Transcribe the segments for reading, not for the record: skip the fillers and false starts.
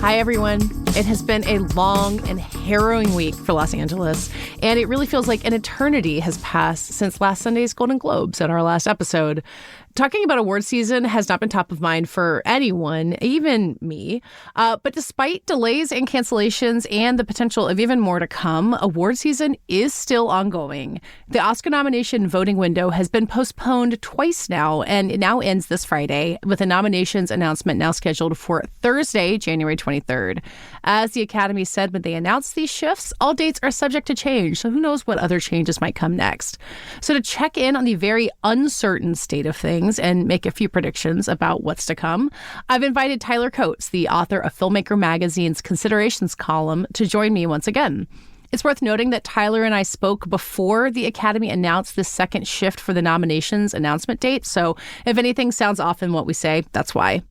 Hi, everyone. It has been a long and harrowing week for Los Angeles, and it really feels like an eternity has passed since last Sunday's Golden Globes and our last episode. Talking about award season has not been top of mind for anyone, even me. But despite delays and cancellations and the potential of even more to come, award season is still ongoing. The Oscar nomination voting window has been postponed twice now, and it now ends this Friday, with a nominations announcement now scheduled for Thursday, January 23rd. As the Academy said when they announced these shifts, all dates are subject to change, so who knows what other changes might come next. So to check in on the very uncertain state of things and make a few predictions about what's to come, I've invited Tyler Coates, the author of Filmmaker Magazine's Considerations column, to join me once again. It's worth noting that Tyler and I spoke before the Academy announced the second shift for the nominations announcement date, so if anything sounds off in what we say, that's why.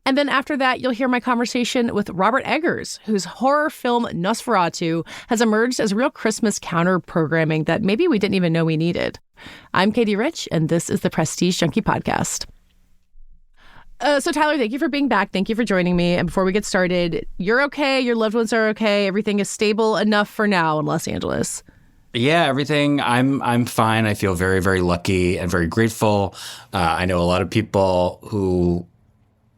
And then after that, you'll hear my conversation with Robert Eggers, whose horror film Nosferatu has emerged as real Christmas counter-programming that maybe we didn't even know we needed. I'm Katey Rich, and this is the Prestige Junkie Podcast. So Tyler, thank you for being back. Thank you for joining me. And before we get started, you're okay. Your loved ones are okay. Everything is stable enough for now in Los Angeles. Yeah, everything. I'm fine. I feel very, very lucky and very grateful. I know a lot of people who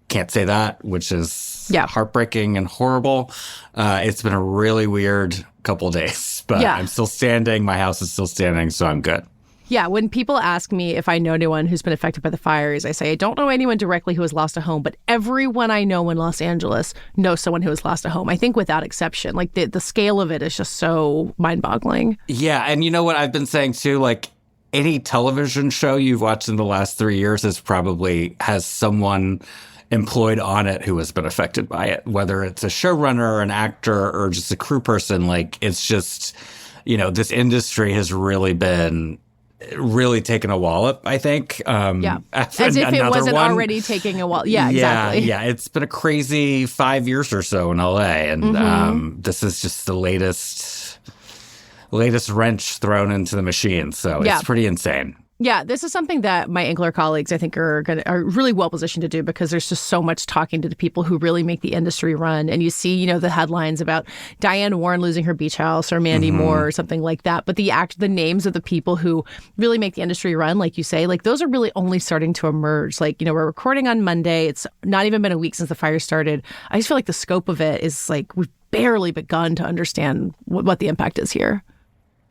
can't say that, which is heartbreaking and horrible. It's been a really weird couple of days, but I'm still standing. My house is still standing, so I'm good. Yeah, when people ask me if I know anyone who's been affected by the fires, I say I don't know anyone directly who has lost a home, but everyone I know in Los Angeles knows someone who has lost a home. I think without exception. Like the scale of it is just so mind-boggling. Yeah, and you know what I've been saying too, like any television show you've watched in the last 3 years has someone employed on it who has been affected by it, whether it's a showrunner or an actor or just a crew person. Like, it's just, this industry has really taken a wallop, I think. As if it wasn't already taking a wallop. Yeah, exactly. Yeah, it's been a crazy 5 years or so in LA. And this is just the latest wrench thrown into the machine. So it's pretty insane. Yeah, this is something that my Ankler colleagues, I think, are really well positioned to do, because there's just so much talking to the people who really make the industry run. And you see, the headlines about Diane Warren losing her beach house or Mandy Moore or something like that. But the names of the people who really make the industry run, like you say, like those are really only starting to emerge. Like, we're recording on Monday. It's not even been a week since the fire started. I just feel like the scope of it is like we've barely begun to understand what the impact is here.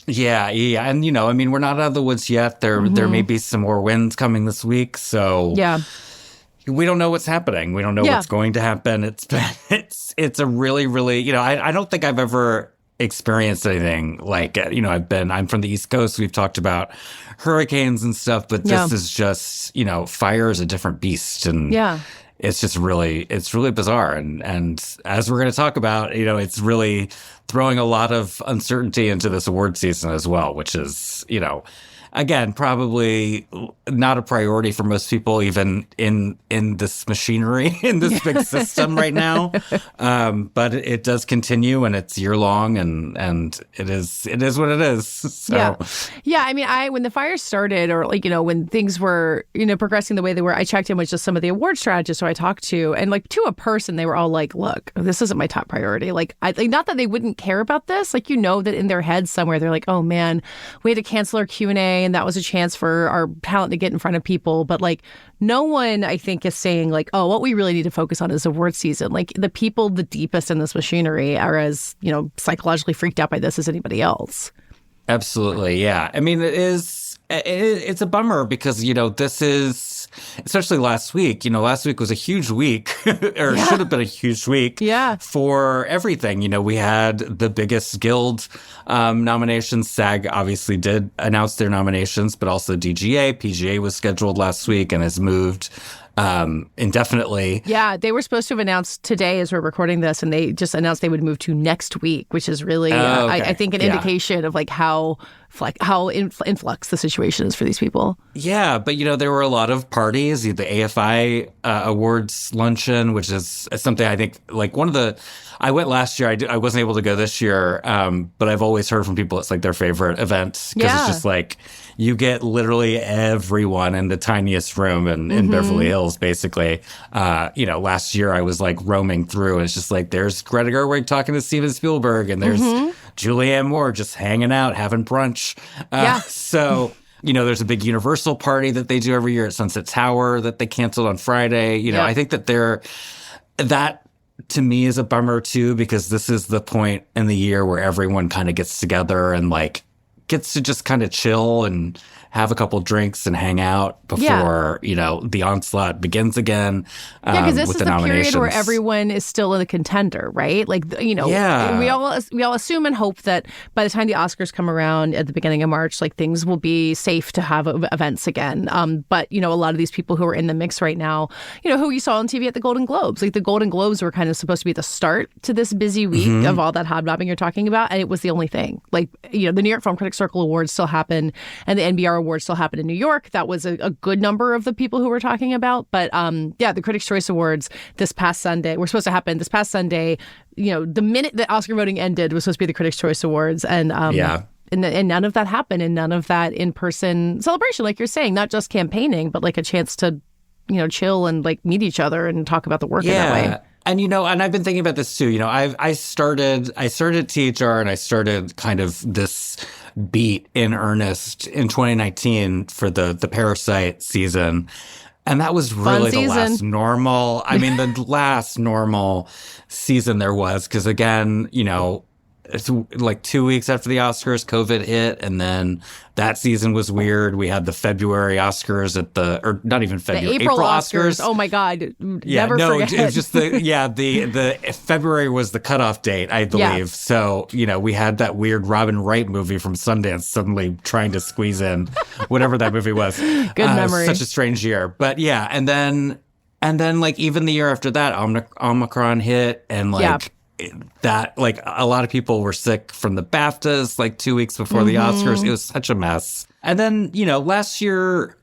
Yeah. And, we're not out of the woods yet. There may be some more winds coming this week. So we don't know what's happening. We don't know what's going to happen. It's a really, really, I don't think I've ever experienced anything like it. I'm from the East Coast. We've talked about hurricanes and stuff, but this is just, fire is a different beast. And it's just it's really bizarre. And as we're going to talk about, it's really throwing a lot of uncertainty into this award season as well, which is, again, probably not a priority for most people, even in this machinery, in this big system right now. But it does continue, and it's year long, and it is what it is. So. Yeah. I mean, when the fire started, or when things were, progressing the way they were, I checked in with just some of the award strategists who I talked to, and to a person, they were all like, look, this isn't my top priority. Not that they wouldn't care about this, that in their heads somewhere, they're like, oh man, we had to cancel our Q&A, and that was a chance for our talent to get in front of people. But no one, I think, is saying what we really need to focus on is award season. The people the deepest in this machinery are as, psychologically freaked out by this as anybody else. Absolutely. Yeah. I mean, it's a bummer because, this is, especially last week, last week was a huge week, or should have been a huge week for everything. We had the biggest guild nominations. SAG obviously did announce their nominations, but also DGA. PGA was scheduled last week and has moved indefinitely. Yeah, they were supposed to have announced today as we're recording this, and they just announced they would move to next week, which is really, I think, an indication of how in flux the situation is for these people. Yeah, but there were a lot of parties. The AFI awards luncheon, which is something I think I went last year. I wasn't able to go this year, but I've always heard from people it's their favorite event because it's just you get literally everyone in the tiniest room in Beverly Hills, basically. Last year I was like roaming through, and it's just like, there's Greta Gerwig talking to Steven Spielberg, and there's Julianne Moore just hanging out, having brunch. So, there's a big Universal party that they do every year at Sunset Tower that they canceled on Friday. I think that that to me is a bummer too, because this is the point in the year where everyone kind of gets together and like gets to just kind of chill and have a couple drinks and hang out before, the onslaught begins again. Because this is the period where everyone is still in the contender, right? Like, we all assume and hope that by the time the Oscars come around at the beginning of March, like things will be safe to have events again. But, a lot of these people who are in the mix right now, who you saw on TV at the Golden Globes, like the Golden Globes were kind of supposed to be the start to this busy week of all that hobnobbing you're talking about. And it was the only thing. Like, the New York Film Critics Circle Awards still happen, and the NBR Awards still happen in New York. That was a good number of the people who we're talking about. But the Critics' Choice Awards this past Sunday were supposed to happen this past Sunday. The minute that Oscar voting ended was supposed to be the Critics' Choice Awards. And and none of that happened, and none of that in-person celebration, like you're saying, not just campaigning, but like a chance to, chill and like meet each other and talk about the work in that way. And, and I've been thinking about this too. I started THR, and I started kind of this beat in earnest in 2019 for the Parasite season. And that was really the last normal, the last normal season there was. Because again, it's like 2 weeks after the Oscars, COVID hit, and then that season was weird. We had the February Oscars or not even February, the April Oscars. Oh my God, never forget. It was just the February was the cutoff date, I believe. Yeah. So we had that weird Robin Wright movie from Sundance suddenly trying to squeeze in whatever that movie was. Good memory. Such a strange year, but yeah, and then like even the year after that, Omicron hit, and like. That like a lot of people were sick from the BAFTAs like 2 weeks before the Oscars. It was such a mess. And then last year,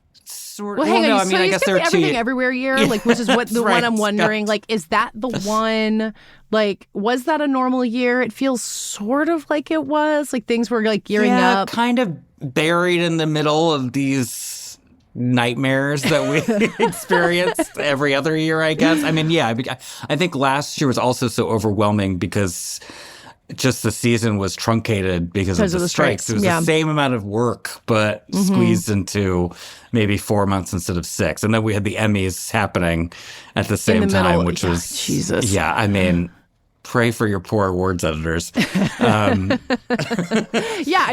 I guess there are Everything Everywhere year, like which is what the one I'm wondering. Like, is that the one? Like, was that a normal year? It feels sort of like it was. Like things were like gearing up, kind of buried in the middle of these nightmares that we experienced every other year, I guess. I think last year was also so overwhelming because just the season was truncated because of the strikes. It was the same amount of work, but squeezed into maybe 4 months instead of 6. And then we had the Emmys happening at the same time, which was Jesus. Yeah, pray for your poor awards editors. I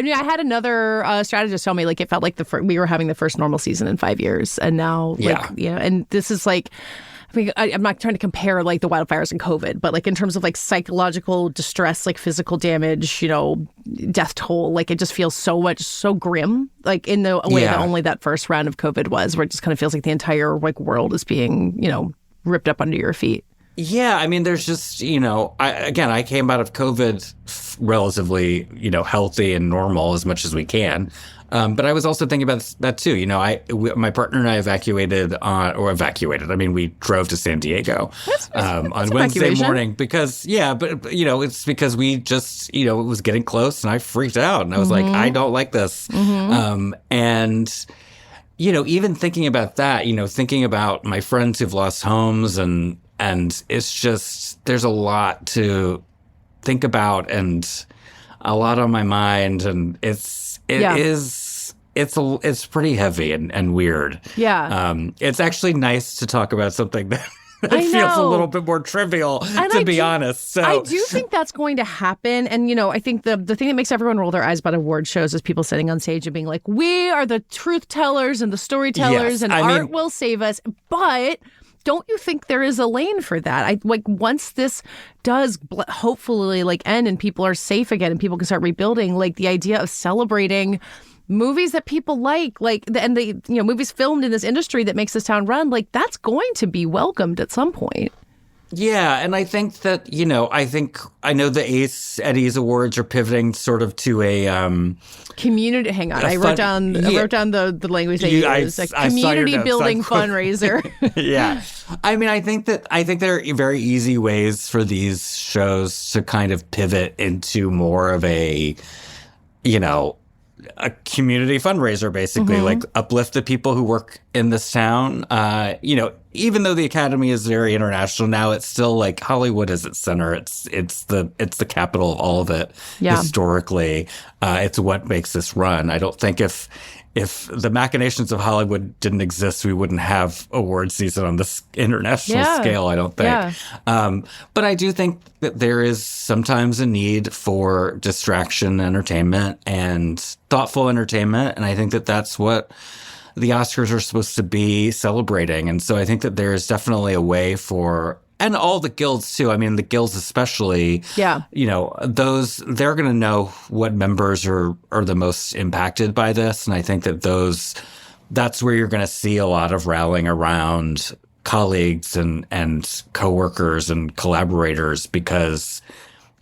had another strategist tell me like it felt like we were having the first normal season in 5 years, and now and this is like. I'm not trying to compare like the wildfires and COVID, but like in terms of like psychological distress, like physical damage, death toll, like it just feels so grim, like in the way that only that first round of COVID was, where it just kind of feels like the entire like world is being, ripped up under your feet. Yeah, there's just, I came out of COVID relatively, healthy and normal as much as we can. But I was also thinking about that too. My partner and I evacuated. We drove to San Diego on Wednesday morning because, it's because we just, it was getting close and I freaked out and I was like, I don't like this. And, even thinking about that, thinking about my friends who've lost homes and it's just, there's a lot to think about and a lot on my mind, and it's pretty heavy and weird. Yeah. It's actually nice to talk about something that feels a little bit more trivial, to be honest. So I do think that's going to happen. And, I think the thing that makes everyone roll their eyes about award shows is people sitting on stage and being like, we are the truth tellers and the storytellers and art will save us. But don't you think there is a lane for that? Once this does hopefully end and people are safe again and people can start rebuilding, like the idea of celebrating movies that people like movies filmed in this industry that makes this town run, like that's going to be welcomed at some point. Yeah, and I think that, I know the Eddie's Awards are pivoting sort of to a community. Hang on, I wrote down the language they use. A community building fundraiser. Yeah, I think there are very easy ways for these shows to kind of pivot into more of a, a community fundraiser, basically, like uplift the people who work in this town. Even though the Academy is very international now, it's still like Hollywood is its center. It's the capital of all of it historically. It's what makes this run. I don't think if the machinations of Hollywood didn't exist, we wouldn't have award season on this international scale, I don't think. Yeah. But I do think that there is sometimes a need for distraction, entertainment, and thoughtful entertainment. And I think that that's what the Oscars are supposed to be celebrating. And so I think that there is definitely a way for, and all the guilds too. I mean, the guilds especially, they're going to know what members are the most impacted by this. And I think that that's where you're going to see a lot of rallying around colleagues and coworkers and collaborators, because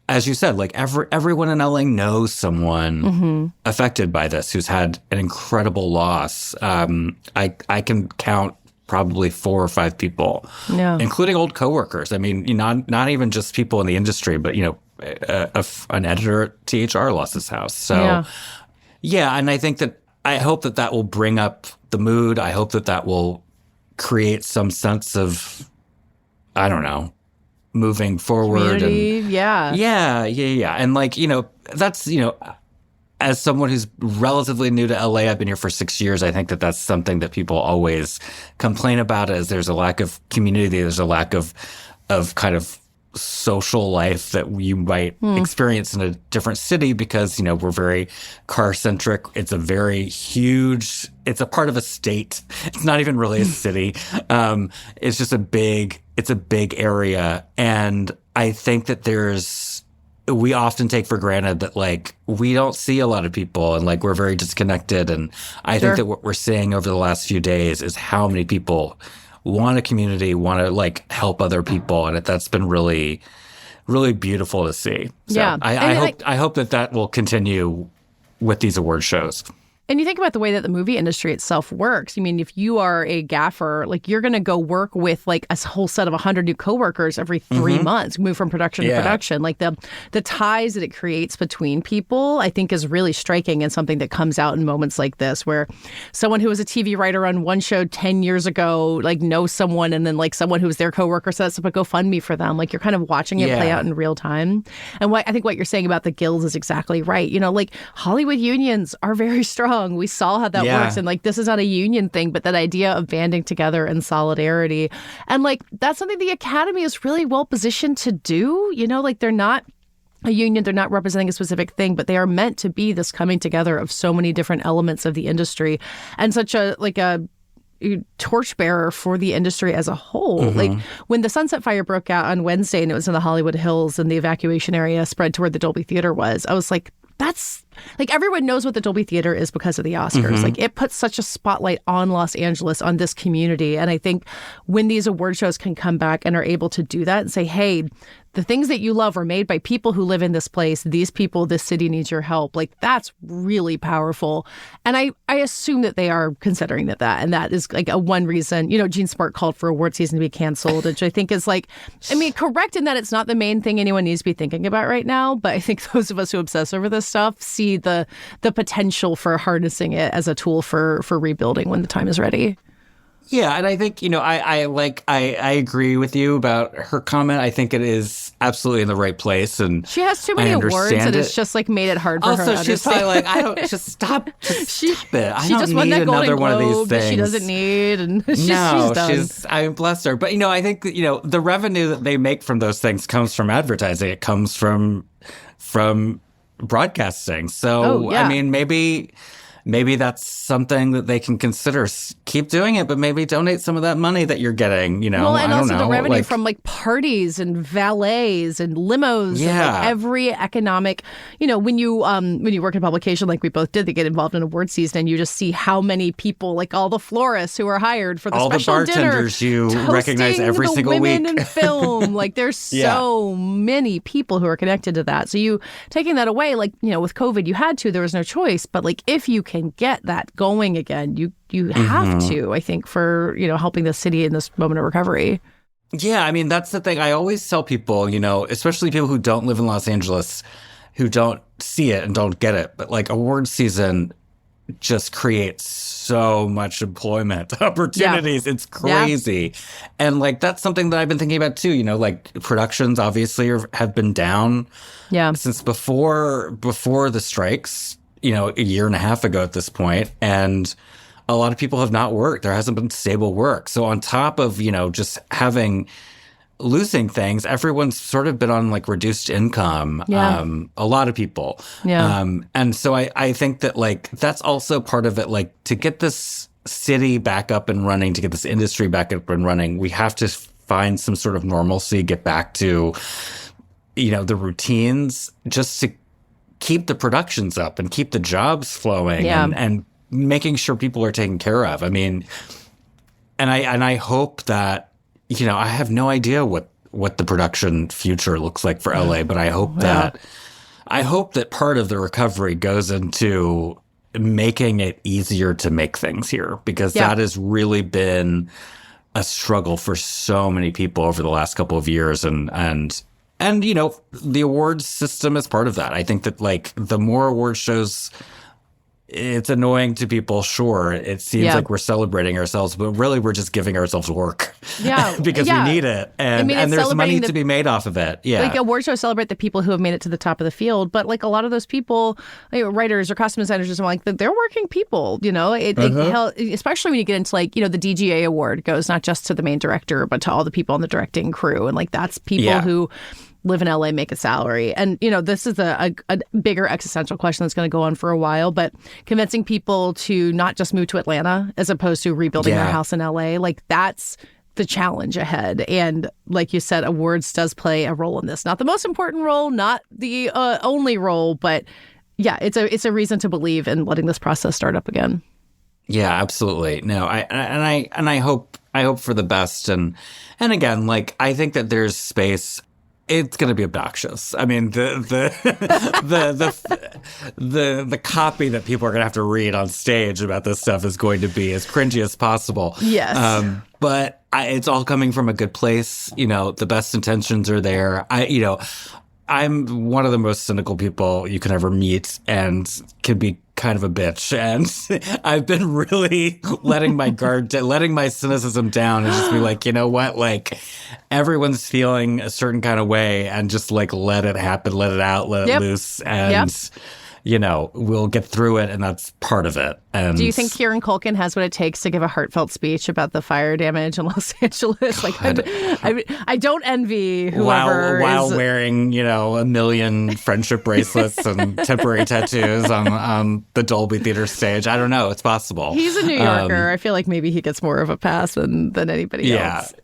as you said, like everyone in LA knows someone affected by this who's had an incredible loss. I can count probably 4 or 5 people, including old coworkers. I mean, not even just people in the industry, but an editor at THR lost his house. So, and I think that I hope that will bring up the mood. I hope that will create some sense of, I don't know, moving forward. Community, and like, that's, as someone who's relatively new to LA, I've been here for 6 years. I think that that's something that people always complain about, is there's a lack of community. There's a lack of kind of social life that you might experience in a different city, because, we're very car centric. It's a very huge, it's a part of a state. It's not even really a city. It's just a big area. And I think that we often take for granted that, like, we don't see a lot of people, and like we're very disconnected. And I think that what we're seeing over the last few days is how many people want a community, want to like help other people, and that's been really, really beautiful to see. So I hope that will continue with these award shows. And you think about the way that the movie industry itself works. I mean, if you are a gaffer, like, you're going to go work with like a whole set of 100 new coworkers every 3 months, move from production to production. Like the ties that it creates between people, I think, is really striking, and something that comes out in moments like this, where someone who was a TV writer on one show 10 years ago, like, knows someone, and then like someone who was their coworker sets up a GoFundMe for them. Like, you're kind of watching it play out in real time. And I think what you're saying about the guilds is exactly right. Like, Hollywood unions are very strong. We saw how that works. And like, this is not a union thing, but that idea of banding together in solidarity. And like, that's something the Academy is really well positioned to do. Like, they're not a union, they're not representing a specific thing, but they are meant to be this coming together of so many different elements of the industry, and such a torchbearer for the industry as a whole. Like, when the Sunset Fire broke out on Wednesday and it was in the Hollywood Hills and the evacuation area spread to where the Dolby Theater was, I was like, that's like, everyone knows what the Dolby Theater is because of the Oscars. Like, it puts such a spotlight on Los Angeles, on this community. And I think when these award shows can come back and are able to do that and say, hey, the things that you love are made by people who live in this place. These people, this city needs your help. Like, that's really powerful. And I assume that they are considering that. And that is like one reason, Gene Smart called for award season to be canceled, which I think is like, I mean, correct in that it's not the main thing anyone needs to be thinking about right now. But I think those of us who obsess over this stuff see the potential for harnessing it as a tool for rebuilding when the time is ready. Yeah, and I think, I agree with you about her comment. I think it is absolutely in the right place, and she has too many awards, and it's just like made it hard for her to understand. Also, she's probably like, I don't, just stop it. I she don't just need won that another one of these things. She doesn't need, and she's done. I mean, bless her. But, I think that, the revenue that they make from those things comes from advertising. It comes from broadcasting. So, I mean, maybe that's something that they can consider. Keep doing it, but maybe donate some of that money that you're getting, Well, and I also don't know, the revenue from like parties and valets and limos. Yeah. And, like, every economic, when you work in a publication like we both did, they get involved in award season, and you just see how many people, like all the florists who are hired for the all special the bartenders dinner, you recognize every single week. Women in film. Like, there's so many people who are connected to that. So you taking that away, like, with COVID, you had to, there was no choice. But like, if you can get that going again, you have to, I think, for, helping the city in this moment of recovery. Yeah, I mean, that's the thing. I always tell people, especially people who don't live in Los Angeles, who don't see it and don't get it. But like award season just creates so much employment opportunities. Yeah. It's crazy. Yeah. And like, that's something that I've been thinking about too. You know, like productions obviously have been down since before the strikes, you know, a year and a half ago at this point. And a lot of people have not worked. There hasn't been stable work. So on top of, you know, just losing things, everyone's sort of been on like reduced income. A lot of people. And so I think that like, that's also part of it. Like to get this city back up and running, to get this industry back up and running, we have to find some sort of normalcy, get back to, you know, the routines, just to keep the productions up and keep the jobs flowing and making sure people are taken care of. I mean, and I hope that, you know, I have no idea what the production future looks like for LA, but I hope that part of the recovery goes into making it easier to make things here, because that has really been a struggle for so many people over the last couple of years. And you know, the awards system is part of that. I think that like the more award shows, it's annoying to people, sure. It seems like we're celebrating ourselves, but really we're just giving ourselves work. Because we need it. And, and there's money to be made off of it. Like award shows celebrate the people who have made it to the top of the field. But like a lot of those people, like writers or costume designers or something, like they're working people, you know, especially when you get into like, you know, the DGA award goes not just to the main director, but to all the people on the directing crew. And like, that's people who live in LA, make a salary. And, you know, this is a bigger existential question that's going to go on for a while, but convincing people to not just move to Atlanta as opposed to rebuilding their house in LA, like that's the challenge ahead. And like you said, awards does play a role in this. Not the most important role, not the only role, but yeah, it's a reason to believe in letting this process start up again. Yeah, absolutely. No, I hope for the best. And again, like, I think that there's space. It's going to be obnoxious. I mean, the copy that people are going to have to read on stage about this stuff is going to be as cringy as possible. Yes. But it's all coming from a good place. You know, the best intentions are there. I'm one of the most cynical people you can ever meet and can be kind of a bitch. And I've been really letting my cynicism down and just be like, you know what? Like, everyone's feeling a certain kind of way, and just like, let it happen, let it out, let it loose. And, you know, we'll get through it, and that's part of it. And do you think Kieran Culkin has what it takes to give a heartfelt speech about the fire damage in Los Angeles? Like, I don't envy whoever while wearing, you know, 1 million friendship bracelets and temporary tattoos on the Dolby Theater stage. I don't know. It's possible. He's a New Yorker. I feel like maybe he gets more of a pass than anybody else.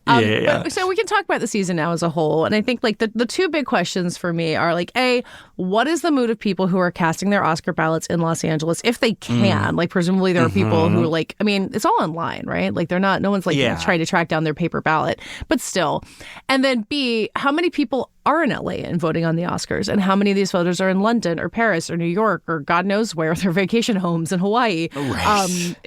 So we can talk about the season now as a whole. And I think like the two big questions for me are like, A, what is the mood of people who are casting their Oscar ballots in Los Angeles, if they can? Like, presumably there are people who like, I mean, it's all online, right? Like no one's like trying to track down their paper ballot, but still. And then B, how many people are in LA and voting on the Oscars, and how many of these voters are in London or Paris or New York or God knows where, their vacation homes in Hawaii,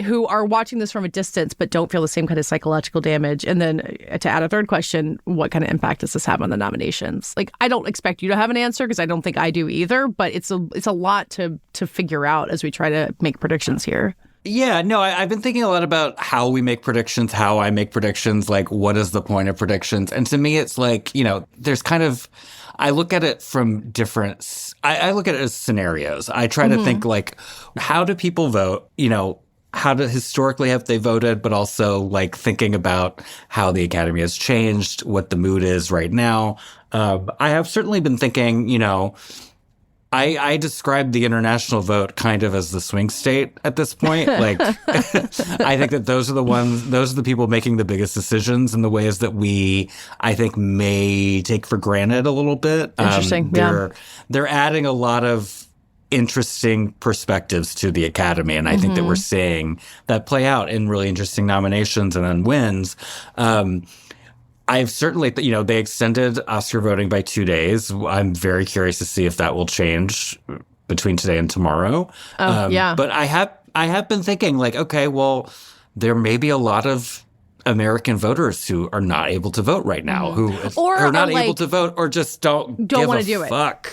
who are watching this from a distance but don't feel the same kind of psychological damage. And then to add a third question, what kind of impact does this have on the nominations? Like, I don't expect you to have an answer because I don't think I do either, but it's a lot to figure out as we try to make predictions here. Yeah, no, I've been thinking a lot about how we make predictions, how I make predictions, like what is the point of predictions? And to me, it's like, you know, there's kind of, I look at it from different, I look at it as scenarios. I try to think like, how do people vote? You know, historically have they voted, but also like thinking about how the Academy has changed, what the mood is right now. I have certainly been thinking, you know, I describe the international vote kind of as the swing state at this point. Like, I think that those are the people making the biggest decisions in the ways that we, I think, may take for granted a little bit. Interesting. They're adding a lot of interesting perspectives to the Academy. And I think that we're seeing that play out in really interesting nominations and then wins. I've certainly, you know, they extended Oscar voting by 2 days. I'm very curious to see if that will change between today and tomorrow. But I have been thinking like, okay, well, there may be a lot of American voters who are not able to vote right now, who are not able to vote or just don't want to do fuck.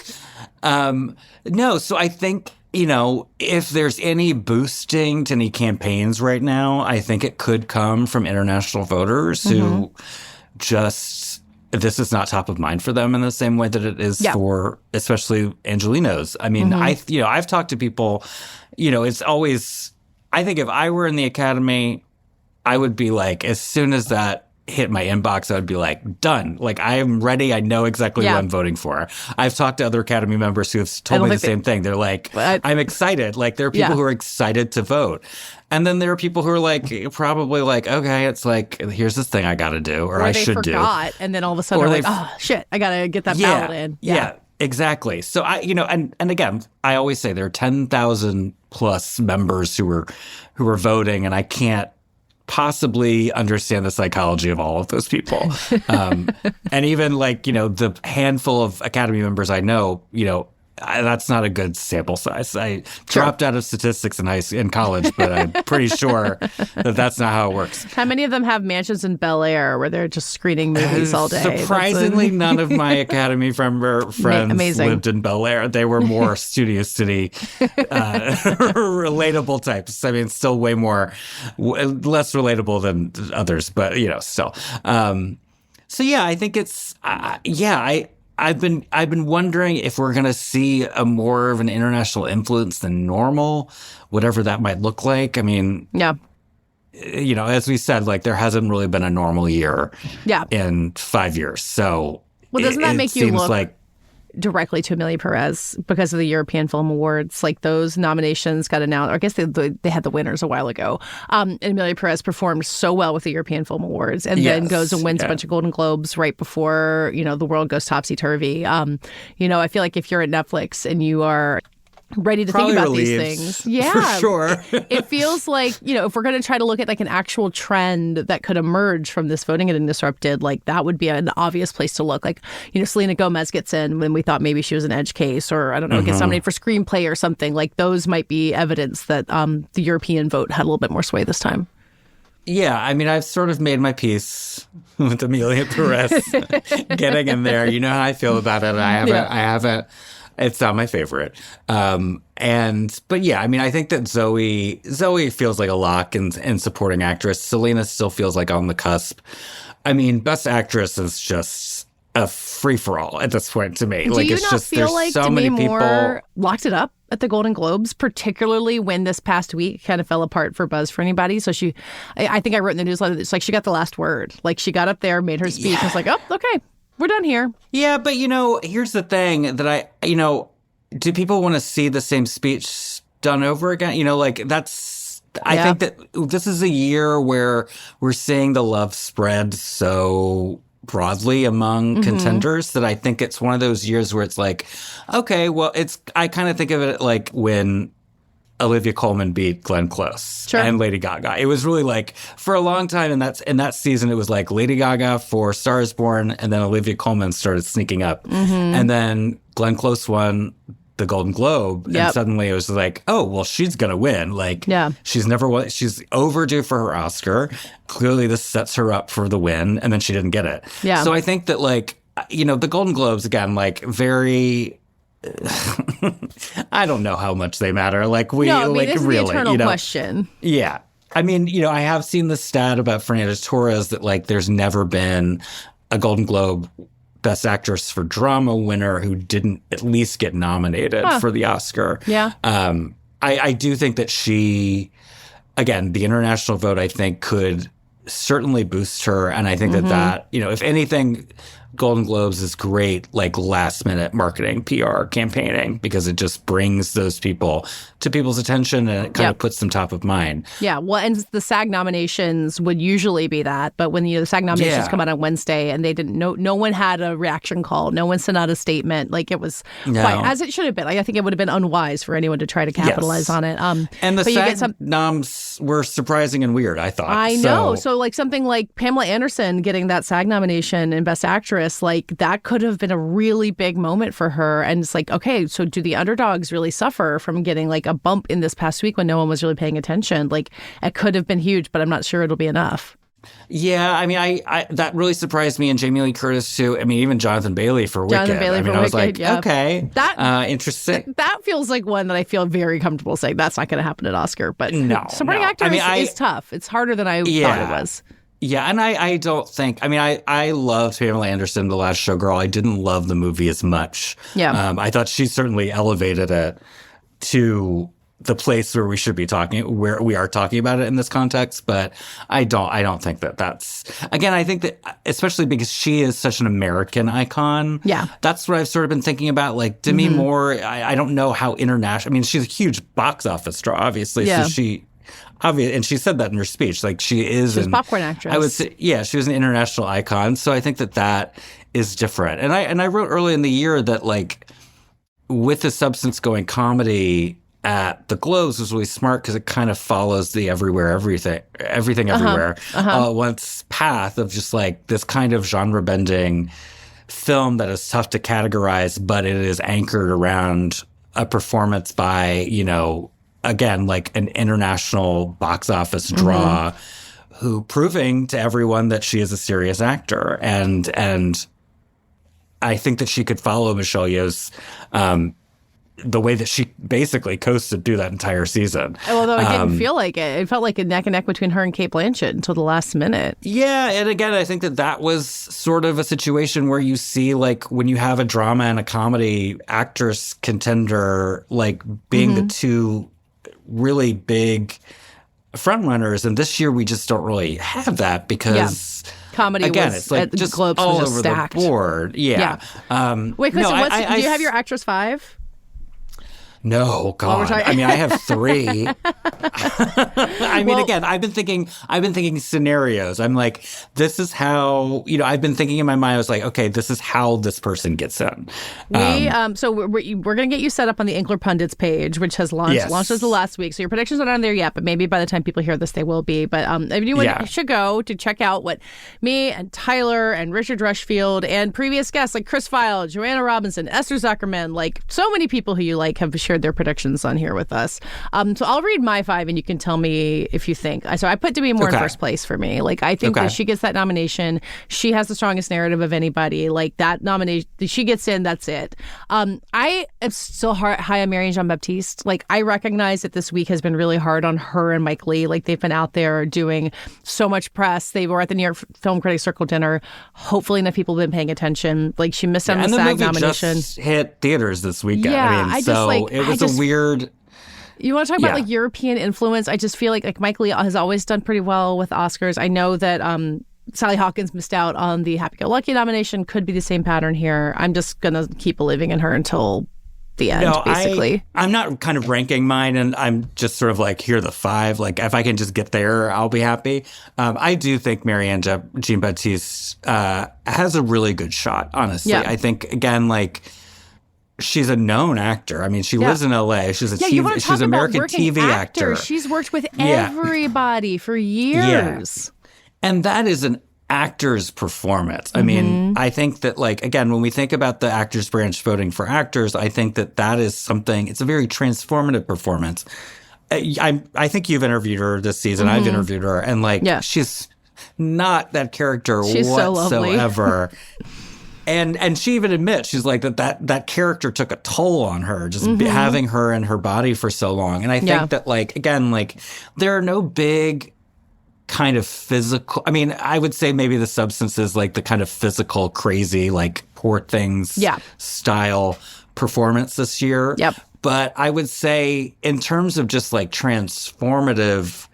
No, so I think, if there's any boosting to any campaigns right now, I think it could come from international voters who just, this is not top of mind for them in the same way that it is for especially Angelenos. I mean, I've talked to people, it's always, I think if I were in the Academy, I would be like, as soon as that hit my inbox, I would be like, done. Like, I am ready. I know exactly who I'm voting for. I've talked to other Academy members who have told me the same thing. They're like, I'm excited. Like, there are people who are excited to vote. And then there are people who are like, probably like, okay, it's like, here's this thing I got to do, or I should do. And then all of a sudden, they're like, oh, shit, I got to get that ballot in. Yeah, exactly. So and again, I always say there are 10,000 plus members who are voting, and I can't possibly understand the psychology of all of those people. And even like, the handful of Academy members I know, that's not a good sample size. I dropped out of statistics in college, but I'm pretty sure that that's not how it works. How many of them have mansions in Bel Air where they're just screening movies all day? Surprisingly, none of my Academy friends lived in Bel Air. They were more Studio City, relatable types. I mean, still way more, less relatable than others, but, still. So, yeah, I think it's, I've been wondering if we're going to see a more of an international influence than normal, whatever that might look like. I mean, as we said, like there hasn't really been a normal year in 5 years. So, doesn't that make you look directly to Amelia Perez because of the European Film Awards? Like those nominations got announced. I guess they had the winners a while ago. And Amelia Perez performed so well with the European Film Awards, and then goes and wins a bunch of Golden Globes right before the world goes topsy-turvy. I feel like if you're at Netflix and you are ready to think about these things. For sure. It feels like, if we're going to try to look at like an actual trend that could emerge from this voting getting disrupted, like that would be an obvious place to look. Like, Selena Gomez gets in when we thought maybe she was an edge case, or I don't know, gets nominated for screenplay or something. Like those might be evidence that the European vote had a little bit more sway this time. Yeah, I mean, I've sort of made my peace with Amelia Perez getting in there. You know how I feel about it. I haven't. It's not my favorite. But yeah, I mean, I think that Zoe feels like a lock in supporting actress. Selena still feels like on the cusp. I mean, Best Actress is just a free-for-all at this point to me. Do you not feel like, so many people locked it up at the Golden Globes, particularly when this past week kind of fell apart for buzz for anybody? So I think I wrote in the newsletter, it's like she got the last word. Like she got up there, made her speech. I was like, oh, okay. We're done here. Yeah, but here's the thing that do people want to see the same speech done over again? I think that this is a year where we're seeing the love spread so broadly among contenders that I think it's one of those years where it's like, okay, well, I kind of think of it like when Olivia Colman beat Glenn Close and Lady Gaga. It was really like, for a long time in that season, it was like Lady Gaga for Star is Born, and then Olivia Colman started sneaking up. And then Glenn Close won the Golden Globe, and suddenly it was like, oh, well, she's going to win. Like, she's never won. She's overdue for her Oscar. Clearly, this sets her up for the win, and then she didn't get it. Yeah. So I think that, the Golden Globes, again, very... I don't know how much they matter. This is the eternal question. Yeah. I mean, I have seen the stat about Fernanda Torres that there's never been a Golden Globe Best Actress for Drama winner who didn't at least get nominated for the Oscar. Yeah. I do think that she, again, the international vote, I think could certainly boost her. And I think that, if anything, Golden Globes is great, last minute marketing, PR campaigning, because it just brings those people to people's attention and it kind of puts them top of mind. Yeah. Well, and the SAG nominations would usually be that. But when the SAG nominations come out on Wednesday and they didn't, no one had a reaction call. No one sent out a statement. It was quite, as it should have been. I think it would have been unwise for anyone to try to capitalize on it. And the SAG noms were surprising and weird, I thought. I know. So something like Pamela Anderson getting that SAG nomination in Best Actress, that could have been a really big moment for her. And it's like, okay, so do the underdogs really suffer from getting a bump in this past week when no one was really paying attention? It could have been huge, but I'm not sure it'll be enough. Yeah, I mean, I that really surprised me, and Jamie Lee Curtis too. I mean, even Jonathan Bailey for Wicked. I was like, okay, that interesting. That feels like one that I feel very comfortable saying that's not going to happen at Oscar. But supporting actor is tough. It's harder than I thought it was. Yeah, and I don't think. I mean, I loved Pamela Anderson, The Last Showgirl. I didn't love the movie as much. Yeah, I thought she certainly elevated it to the place where we should be where we are talking about it in this context. But I don't think that's, again, I think that especially because she is such an American icon. Yeah. That's what I've sort of been thinking about. Like Demi Moore, I don't know how international, I mean, she's a huge box office draw, obviously. Yeah. So and she said that in her speech, like she's a popcorn actress. I would say, yeah, she was an international icon. So I think that is different. And I wrote early in the year that like with the substance going comedy at the Globes was really smart because it kind of follows the everything everywhere all at once path of just like this kind of genre bending film that is tough to categorize, but it is anchored around a performance by, again, like an international box office draw who proving to everyone that she is a serious actor. And I think that she could follow Michelle Yeoh's the way that she basically coasted through that entire season. Although it didn't feel like it. It felt like a neck and neck between her and Cate Blanchett until the last minute. Yeah, and again, I think that was sort of a situation where you see, like, when you have a drama and a comedy actress contender, like, being the two really big frontrunners. And this year we just don't really have that because... Yeah. Comedy again, was it's like at the just Globes all was over stacked. The board. Yeah. Wait, Kristen, do you have your actress 5? No, God. I mean, I have 3. I mean, again, I've been thinking scenarios. I'm like, this is how, I've been thinking in my mind, I was like, okay, this is how this person gets in. So we're going to get you set up on the Inkler Pundits page, which has launched as the last week. So your predictions are not on there yet, but maybe by the time people hear this, they will be. But everyone should go to check out what me and Tyler and Richard Rushfield and previous guests like Chris Feil, Joanna Robinson, Esther Zuckerman, like so many people who you like have shared their predictions on here with us. So I'll read my 5 and you can tell me if you think. So I put Demi Moore in first place for me. Like, I think that she gets that nomination. She has the strongest narrative of anybody. Like, that nomination, she gets in, that's it. I am still high on Marianne Jean-Baptiste. Like, I recognize that this week has been really hard on her and Mike Leigh. Like, they've been out there doing so much press. They were at the New York Film Critics Circle dinner. Hopefully enough people have been paying attention. Like, she missed out on the SAG nomination. Just hit theaters this weekend. Yeah, it was a weird... You want to talk about like European influence? I just feel like Mike Leigh has always done pretty well with Oscars. I know that Sally Hawkins missed out on the Happy Go Lucky nomination. Could be the same pattern here. I'm just going to keep believing in her until the end, basically. I'm not kind of ranking mine, and I'm just sort of like, here are the 5. Like, if I can just get there, I'll be happy. I do think Marianne Jean-Baptiste has a really good shot, honestly. Yeah. I think, again, like... She's a known actor. I mean, she lives in LA. She's an American TV actor. She's worked with everybody for years. Yeah. And that is an actor's performance. I mean, I think that, like, again, when we think about the actors branch voting for actors, I think that is something, it's a very transformative performance. I think you've interviewed her this season. I've interviewed her. And, like, she's not that character whatsoever. And she even admits, she's like, that character took a toll on her, just having her in her body for so long. And I think that, like, again, like, there are no big kind of physical, I mean, I would say maybe the substance is like the kind of physical, crazy, like, Poor Things style performance this year. Yep. But I would say in terms of just like transformative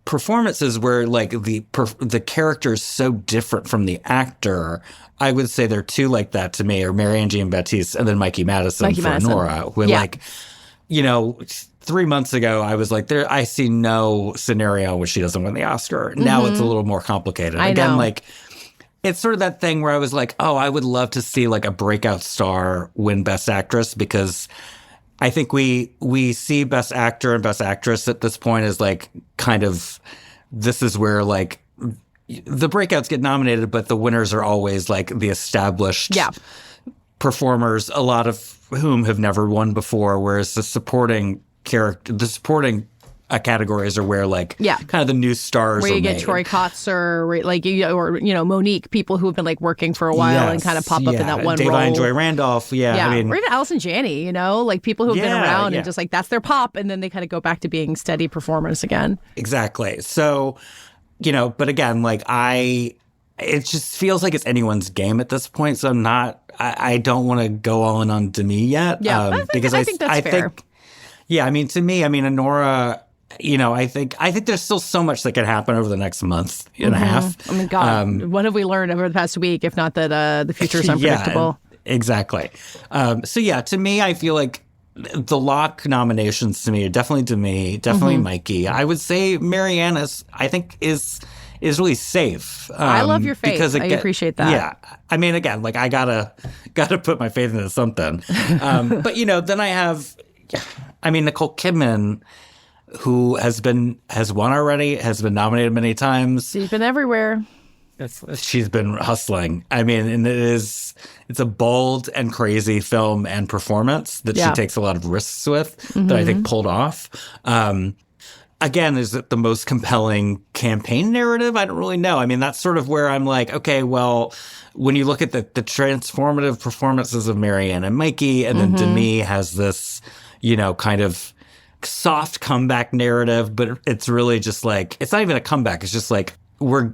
performances where like the character is so different from the actor, I would say there are 2 like that to me, or Marianne Jean-Baptiste and then Mikey Madison for Nora. Who like, 3 months ago I was like, I see no scenario where she doesn't win the Oscar. Now it's a little more complicated. Again, like, it's sort of that thing where I was like, oh, I would love to see like a breakout star win Best Actress, because I think we see Best Actor and Best Actress at this point as like kind of, this is where like the breakouts get nominated, but the winners are always like the established performers, a lot of whom have never won before, whereas the supporting categories are where like kind of the new stars where you are get made. Troy Kotzer, like or Monique, people who have been like working for a while and kind of pop up in that one role. Dave Joy Randolph, or even Allison Janney, like people who've been around and just like that's their pop, and then they kind of go back to being steady performers again. Exactly. So, but again, like it just feels like it's anyone's game at this point. So I don't want to go all in on Demi yet. Yeah, because I think that's fair. To me, Nora, I think there's still so much that could happen over the next month and a half. I mean, God, what have we learned over the past week, if not that the future is unpredictable? Exactly. To me, I feel like the lock nominations to me are definitely Demi, definitely Mikey. I would say Marianne is really safe. I love your faith. Because I appreciate that. Yeah. I mean, again, like I gotta put my faith into something. But then I have, Nicole Kidman, who has won already, has been nominated many times. She's been everywhere. She's been hustling. I mean, and it's a bold and crazy film and performance that she takes a lot of risks with that I think pulled off. Again, is it the most compelling campaign narrative? I don't really know. I mean, that's sort of where I'm like, okay, well, when you look at the transformative performances of Marianne and Mikey, and then Demi has this, kind of soft comeback narrative, but it's really just like, it's not even a comeback. It's just like, we're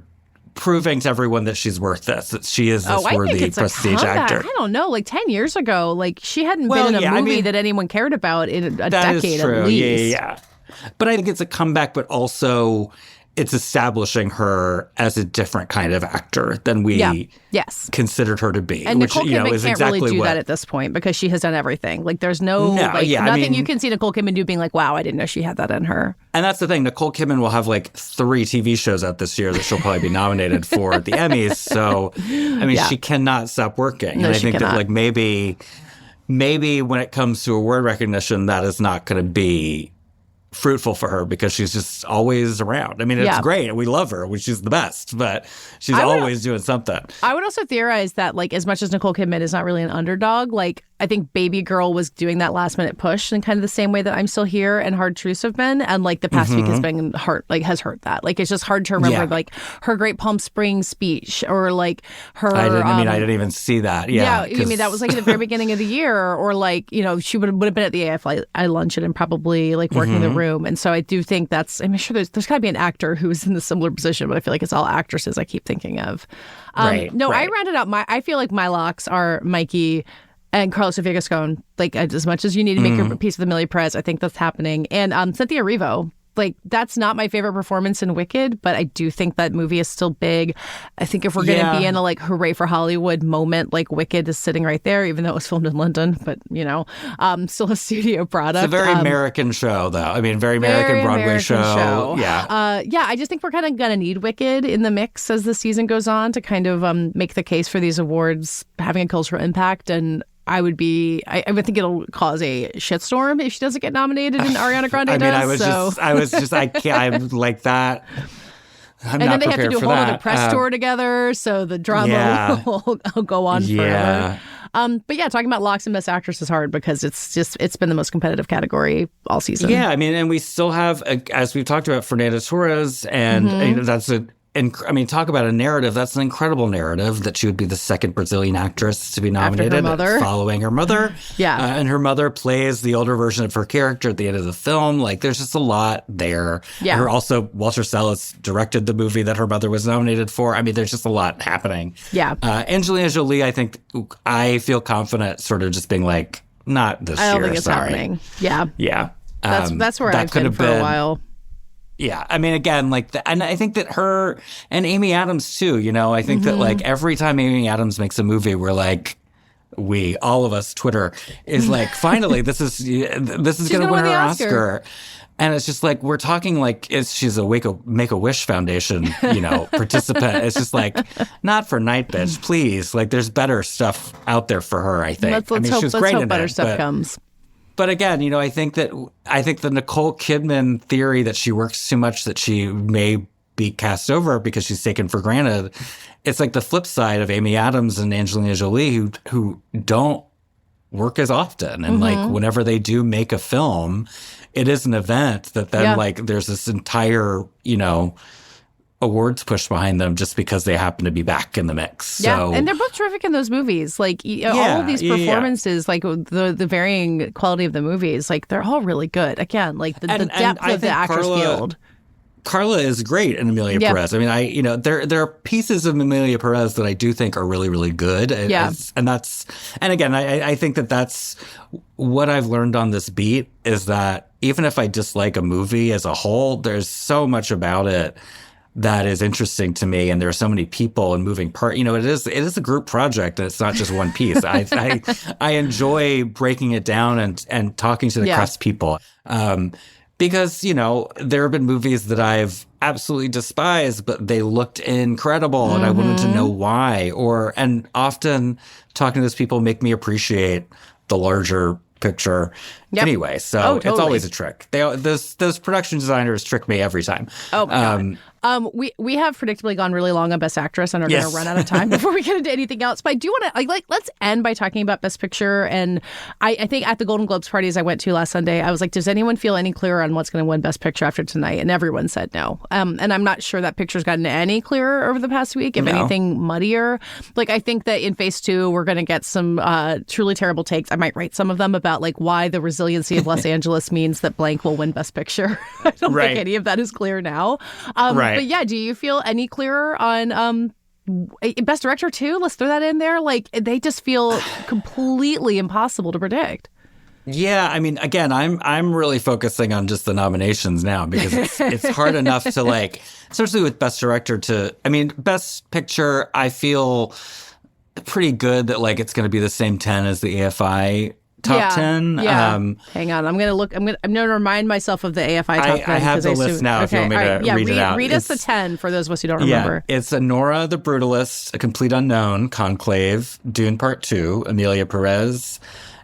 proving to everyone that she's worth this, that she is this worthy prestige actor. I don't know, like 10 years ago, like she hadn't been in a movie that anyone cared about in a decade at least. Yeah. But I think it's a comeback, but also it's establishing her as a different kind of actor than we considered her to be. And which, Nicole Kidman is can't exactly really do that at this point because she has done everything. Like there's nothing you can see Nicole Kidman do being like, wow, I didn't know she had that in her. And that's the thing. Nicole Kidman will have like 3 TV shows out this year that she'll probably be nominated for at the Emmys. So, she cannot stop working. No, and I think cannot. that like maybe when it comes to award recognition, that is not going to be fruitful for her because she's just always around. I mean, it's great. We love her. She's the best, but she's always doing something. I would also theorize that, like, as much as Nicole Kidman is not really an underdog, like, I think Baby Girl was doing that last minute push in kind of the same way that I'm Still Here and Hard Truths have been. And like the past week has been hard, like has hurt that. Like, it's just hard to remember like her Great Palm Springs speech or like her. I didn't even see that. Yeah. I mean, that was like at the very beginning of the year, or like, she would have been at the AFI luncheon and probably like working the room. And so I do think I'm sure there's got to be an actor who's in a similar position, but I feel like it's all actresses I keep thinking of. I rounded out I feel like my locks are Mikey and Carlos Sofia Gascon. Like, as much as you need to make your piece of the Millie Perez, I think that's happening. And Cynthia Erivo. Like, that's not my favorite performance in Wicked, but I do think that movie is still big. I think if we're going to be in a, like, hooray for Hollywood moment, like, Wicked is sitting right there, even though it was filmed in London, but, still a studio product. It's a very American show, though. I mean, very American Broadway show. Yeah. I just think we're kind of going to need Wicked in the mix as the season goes on to kind of make the case for these awards having a cultural impact. And I would think it'll cause a shitstorm if she doesn't get nominated and Ariana Grande does. I can't, I'm like that. And then they have to do a whole other press tour together, so the drama will go on forever. But talking about locks and Best Actress is hard because it's been the most competitive category all season. Yeah, I mean, and we still have, as we've talked about, Fernanda Torres, and that's talk about a narrative. That's an incredible narrative that she would be the second Brazilian actress to be nominated following her mother. And her mother plays the older version of her character at the end of the film. Like, there's just a lot there. Yeah. Also, Walter Salles directed the movie that her mother was nominated for. I mean, there's just a lot happening. Yeah. Angelina Jolie, I feel confident sort of just being like, not this year. I don't think it's happening. Yeah. Yeah. That's where I've been for a while. Yeah, I mean, again, and I think that her and Amy Adams too. I think that like every time Amy Adams makes a movie, we're like, all of us, Twitter is like, finally, this is going to win her Oscar. And it's just like, we're talking like she's a Make-A-Wish Foundation, participant. It's just like, not for Night Bitch, please. Like, there's better stuff out there for her, I think. Let's hope better stuff comes. But again, I think the Nicole Kidman theory that she works too much, that she may be cast over because she's taken for granted. It's like the flip side of Amy Adams and Angelina Jolie who don't work as often. And like whenever they do make a film, it is an event that then like there's this entire, awards pushed behind them just because they happen to be back in the mix. Yeah, So, and they're both terrific in those movies. Like all of these performances, like the varying quality of the movies, like they're all really good. Again, like the depth of the actress field. Carla is great in Amelia Perez. I mean, there are pieces of Amelia Perez that I do think are really, really good. And again, I think that's what I've learned on this beat is that even if I dislike a movie as a whole, there's so much about it that is interesting to me, and there are so many people and moving parts. It is a group project, and it's not just one piece. I enjoy breaking it down and talking to the crest people, because there have been movies that I've absolutely despised, but they looked incredible, and I wanted to know why. And often talking to those people make me appreciate the larger picture anyway. So It's always a trick. Those production designers trick me every time. Oh my God. We have predictably gone really long on Best Actress and are going to run out of time before we get into anything else. But I do want to let's end by talking about Best Picture. And I think at the Golden Globes parties I went to last Sunday, I was like, does anyone feel any clearer on what's going to win Best Picture after tonight? And everyone said no. And I'm not sure that picture's gotten any clearer over the past week. If anything, muddier. Like I think that in Phase 2 we're going to get some truly terrible takes. I might write some of them about like why the resiliency of Los Angeles means that blank will win Best Picture. I don't think any of that is clear now. But yeah, do you feel any clearer on Best Director too? Let's throw that in there. Like they just feel completely impossible to predict. Yeah, I mean, again, I'm really focusing on just the nominations now because it's hard enough to like, especially with Best Director Best Picture. I feel pretty good that like it's going to be the same 10 as the AFI. Top 10. Yeah. Hang on. I'm going to remind myself of the AFI top 10. I have the list now if you want me to read it out. Read us the 10 for those of us who don't remember. It's Nora the Brutalist, A Complete Unknown, Conclave, Dune Part 2, Amelia Perez,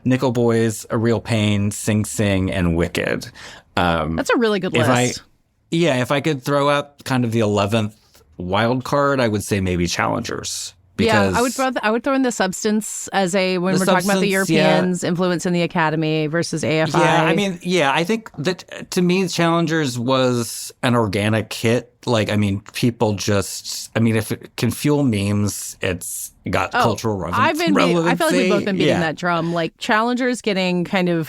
Nickel Boys, A Real Pain, Sing Sing, and Wicked. That's a really good list. If I could throw out kind of the 11th wild card, I would say maybe Challengers. Because I would throw in The Substance as when we're talking about the Europeans' influence in the Academy versus AFI. I think that to me, Challengers was an organic hit. Like, people just, if it can fuel memes, it's got cultural relevance. I feel like we've both been beating that drum. Like, Challengers getting kind of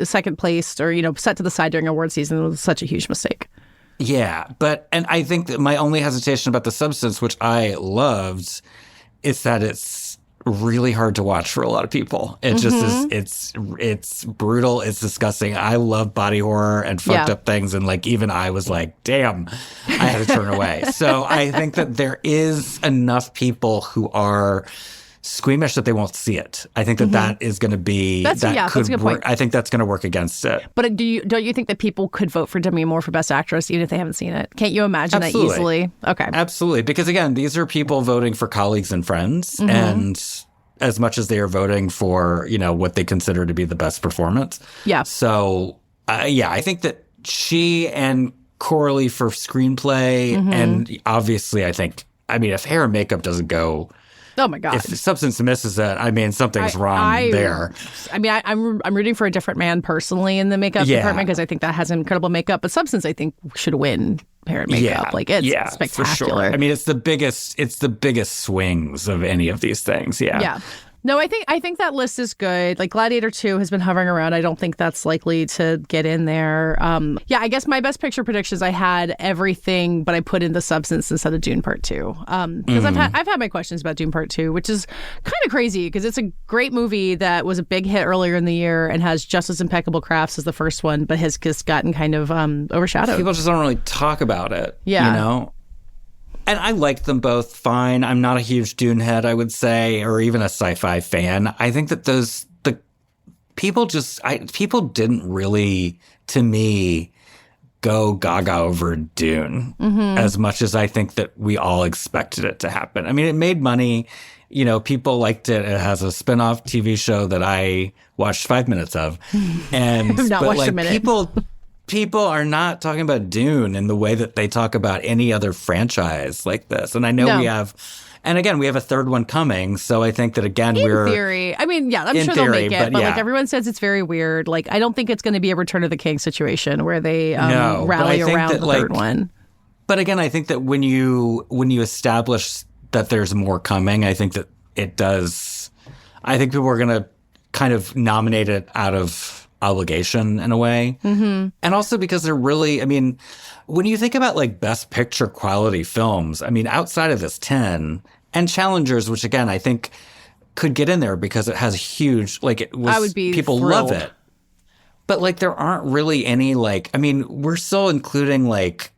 second placed or, set to the side during award season was such a huge mistake. Yeah, and I think that my only hesitation about The Substance, which I loved, is that it's really hard to watch for a lot of people. It just is. It's brutal. It's disgusting. I love body horror and fucked up things, and like even I was like, "Damn," I had to turn away. So I think that there is enough people who are squeamish that they won't see it. I think that is going to be that's a good point. I think that's going to work against it. But don't you think that people could vote for Demi Moore for Best Actress even if they haven't seen it? Can't you imagine that easily? Okay, absolutely. Because again, these are people voting for colleagues and friends, and as much as they are voting for what they consider to be the best performance. Yeah. So I think that she and Coralie for screenplay, and obviously if hair and makeup doesn't go. Oh my God! If Substance misses it, something's wrong there. I'm rooting for A Different Man personally in the makeup department because I think that has incredible makeup. But Substance, I think, should win hair and makeup. It's spectacular. For sure. It's the biggest swings of any of these things. Yeah. Yeah. No, I think that list is good. Like Gladiator 2 has been hovering around. I don't think that's likely to get in there. I guess my Best Picture predictions, I had everything, but I put in The Substance instead of Dune Part 2. Because I've had my questions about Dune Part 2, which is kind of crazy because it's a great movie that was a big hit earlier in the year and has just as impeccable crafts as the first one, but has just gotten kind of overshadowed. People just don't really talk about it. Yeah. And I liked them both fine. I'm not a huge Dune head, I would say, or even a sci-fi fan. I think that people didn't really, to me, go gaga over Dune as much as I think that we all expected it to happen. It made money. People liked it. It has a spin-off TV show that I watched 5 minutes of. And I've not watched a minute. People are not talking about Dune in the way that they talk about any other franchise like this. And I know we have And again, we have a third one coming, so I think that again in theory. I mean, yeah, I'm sure they'll make it, but yeah. like everyone says, it's very weird. Like I don't think it's going to be a Return of the King situation where they rally around the third one. But again, I think that when you establish that there's more coming, I think that it does. I think people are going to kind of nominate it out of obligation in a way. Mm-hmm. And also because they're really, I mean, when you think about like best picture quality films, I mean, outside of this 10 and Challengers, which again, I think could get in there because it has a huge, like it was, I would be people thrilled. love it. But like there aren't really any like, I mean, we're still including like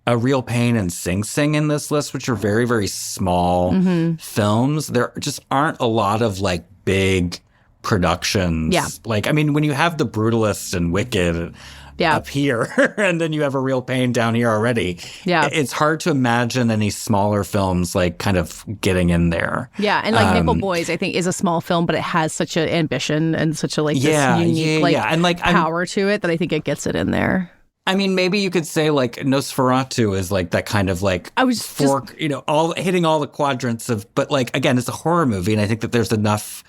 A Real Pain and Sing Sing in this list, which are very, very small films. There just aren't a lot of like big productions. Yeah. Like, I mean, when you have The Brutalist and Wicked up here, and then you have A Real Pain down here already, it's hard to imagine any smaller films like kind of getting in there. Yeah, and like Nickel Boys, I think, is a small film, but it has such an ambition and such a like this unique and like power to it that I think it gets it in there. I mean, maybe you could say like Nosferatu is like that kind of like all hitting all the quadrants of, but like again, it's a horror movie, and I think that there's enough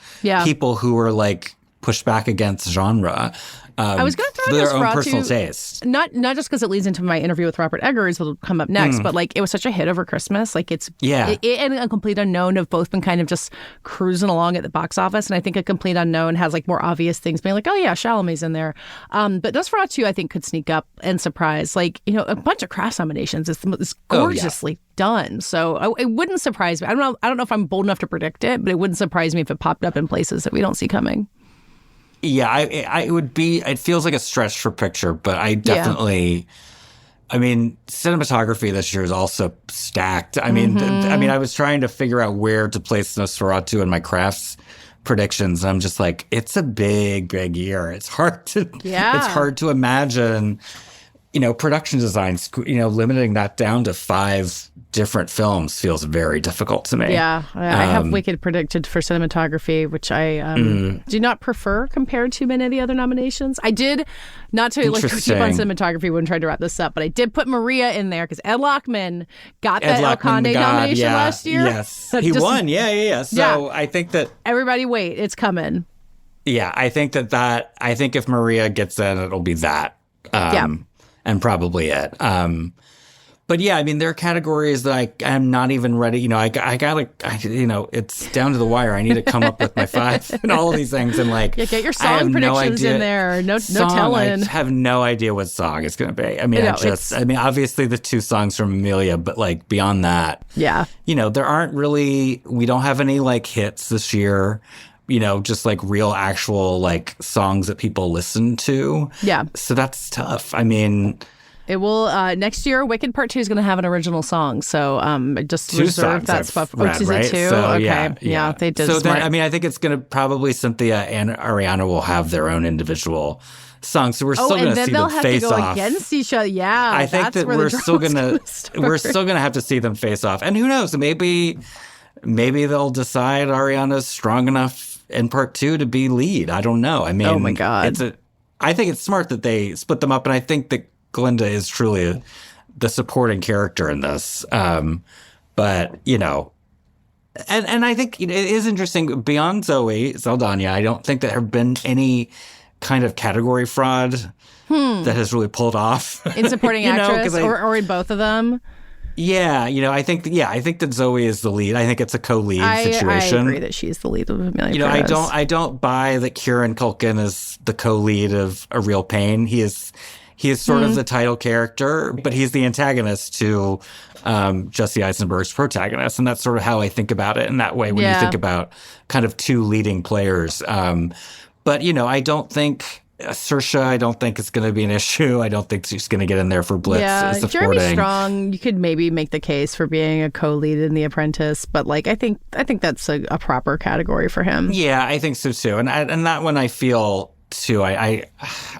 people who are like pushed back against genre. I was going to throw their Nosferatu, own personal taste. Not just because it leads into my interview with Robert Eggers, will come up next, but like it was such a hit over Christmas. Like it and A Complete Unknown have both been kind of just cruising along at the box office, and I think A Complete Unknown has like more obvious things, being like, oh yeah, Chalamet's in there. But Nosferatu, I think, could sneak up and surprise. Like a bunch of craft nominations. It's gorgeously done. So it wouldn't surprise me. I don't know if I'm bold enough to predict it, but it wouldn't surprise me if it popped up in places that we don't see coming. Yeah, it would be, it feels like a stretch for picture, but I definitely, I mean, cinematography this year is also stacked. I mean, I was trying to figure out where to place Nosferatu in my crafts predictions. And I'm just like, it's a big, big year. It's hard to imagine, production designs, limiting that down to 5 different films feels very difficult to me. Yeah, I have Wicked predicted for cinematography, which I do not prefer compared to many of the other nominations. I did, not to like keep on cinematography when trying to wrap this up, but I did put Maria in there because Ed Lockman got that El Conde nomination last year. Yes, he won. Yeah. So I think that everybody wait, it's coming. Yeah, I think I think if Maria gets in, it'll be that. And probably it. But yeah, I mean, there are categories that I'm not even ready. I gotta, it's down to the wire. I need to come up with my 5 and all of these things. And like, get your song predictions in there. No telling. I have no idea what song it's going to be. I mean, obviously the 2 songs from Amelia, but like beyond that, there aren't really, we don't have any like hits this year. Just like real actual like songs that people listen to. Yeah. So that's tough. I mean, it will next year. Wicked Part 2 is going to have an original song, so just 2 reserve that spot. Right? Is it 2? So, okay, yeah, they did. So smart. I think it's going to probably Cynthia and Ariana will have their own individual songs, so we're still going to see them face off against each other. Yeah, I think that we're still going to have to see them face off, and who knows? Maybe they'll decide Ariana's strong enough in Part 2 to be lead. I don't know. I mean, oh my God, I think it's smart that they split them up, and I think that Glinda is truly the supporting character in this. But, and I think it is interesting. Beyond Zoe Saldana, I don't think that there have been any kind of category fraud that has really pulled off. In supporting actress or in both of them? Yeah, I think that Zoe is the lead. I think it's a co-lead situation. I agree that she's the lead of Amelia Perez. I don't buy that Kieran Culkin is the co-lead of A Real Pain. He is sort of the title character, but he's the antagonist to Jesse Eisenberg's protagonist. And that's sort of how I think about it in that way when you think about kind of 2 leading players. But, I don't think Saoirse, I don't think it's going to be an issue. I don't think she's going to get in there for Blitz. Yeah, Jeremy Strong, you could maybe make the case for being a co-lead in The Apprentice, but like I think that's a proper category for him. Yeah, I think so too. And that one I feel too. I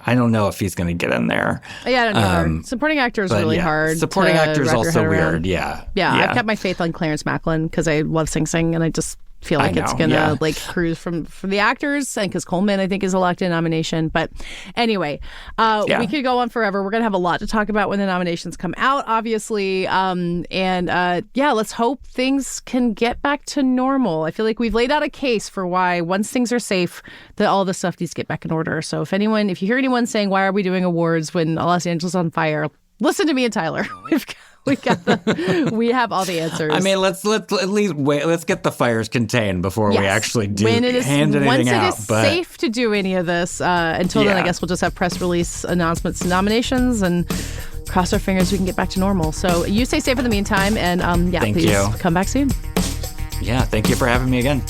don't know if he's going to get in there. Yeah, I don't know. Supporting actor is really hard. Supporting actor is also weird. Yeah. I've kept my faith on Clarence Macklin because I love Sing Sing, and I just feel like it's gonna like cruise from the actors, and because Coleman I think is elected nomination. But anyway, we could go on forever. We're gonna have a lot to talk about when the nominations come out, obviously. Let's hope things can get back to normal. I feel like we've laid out a case for why once things are safe, that all this stuff needs to get back in order. So if you hear anyone saying why are we doing awards when Los Angeles is on fire, listen to me and Tyler. We have all the answers. I mean, let's at least wait. Let's get the fires contained before we actually hand anything out. Once it is safe to do any of this, until then, I guess we'll just have press release announcements and nominations and cross our fingers we can get back to normal. So you stay safe in the meantime, and please come back soon. Yeah, thank you for having me again.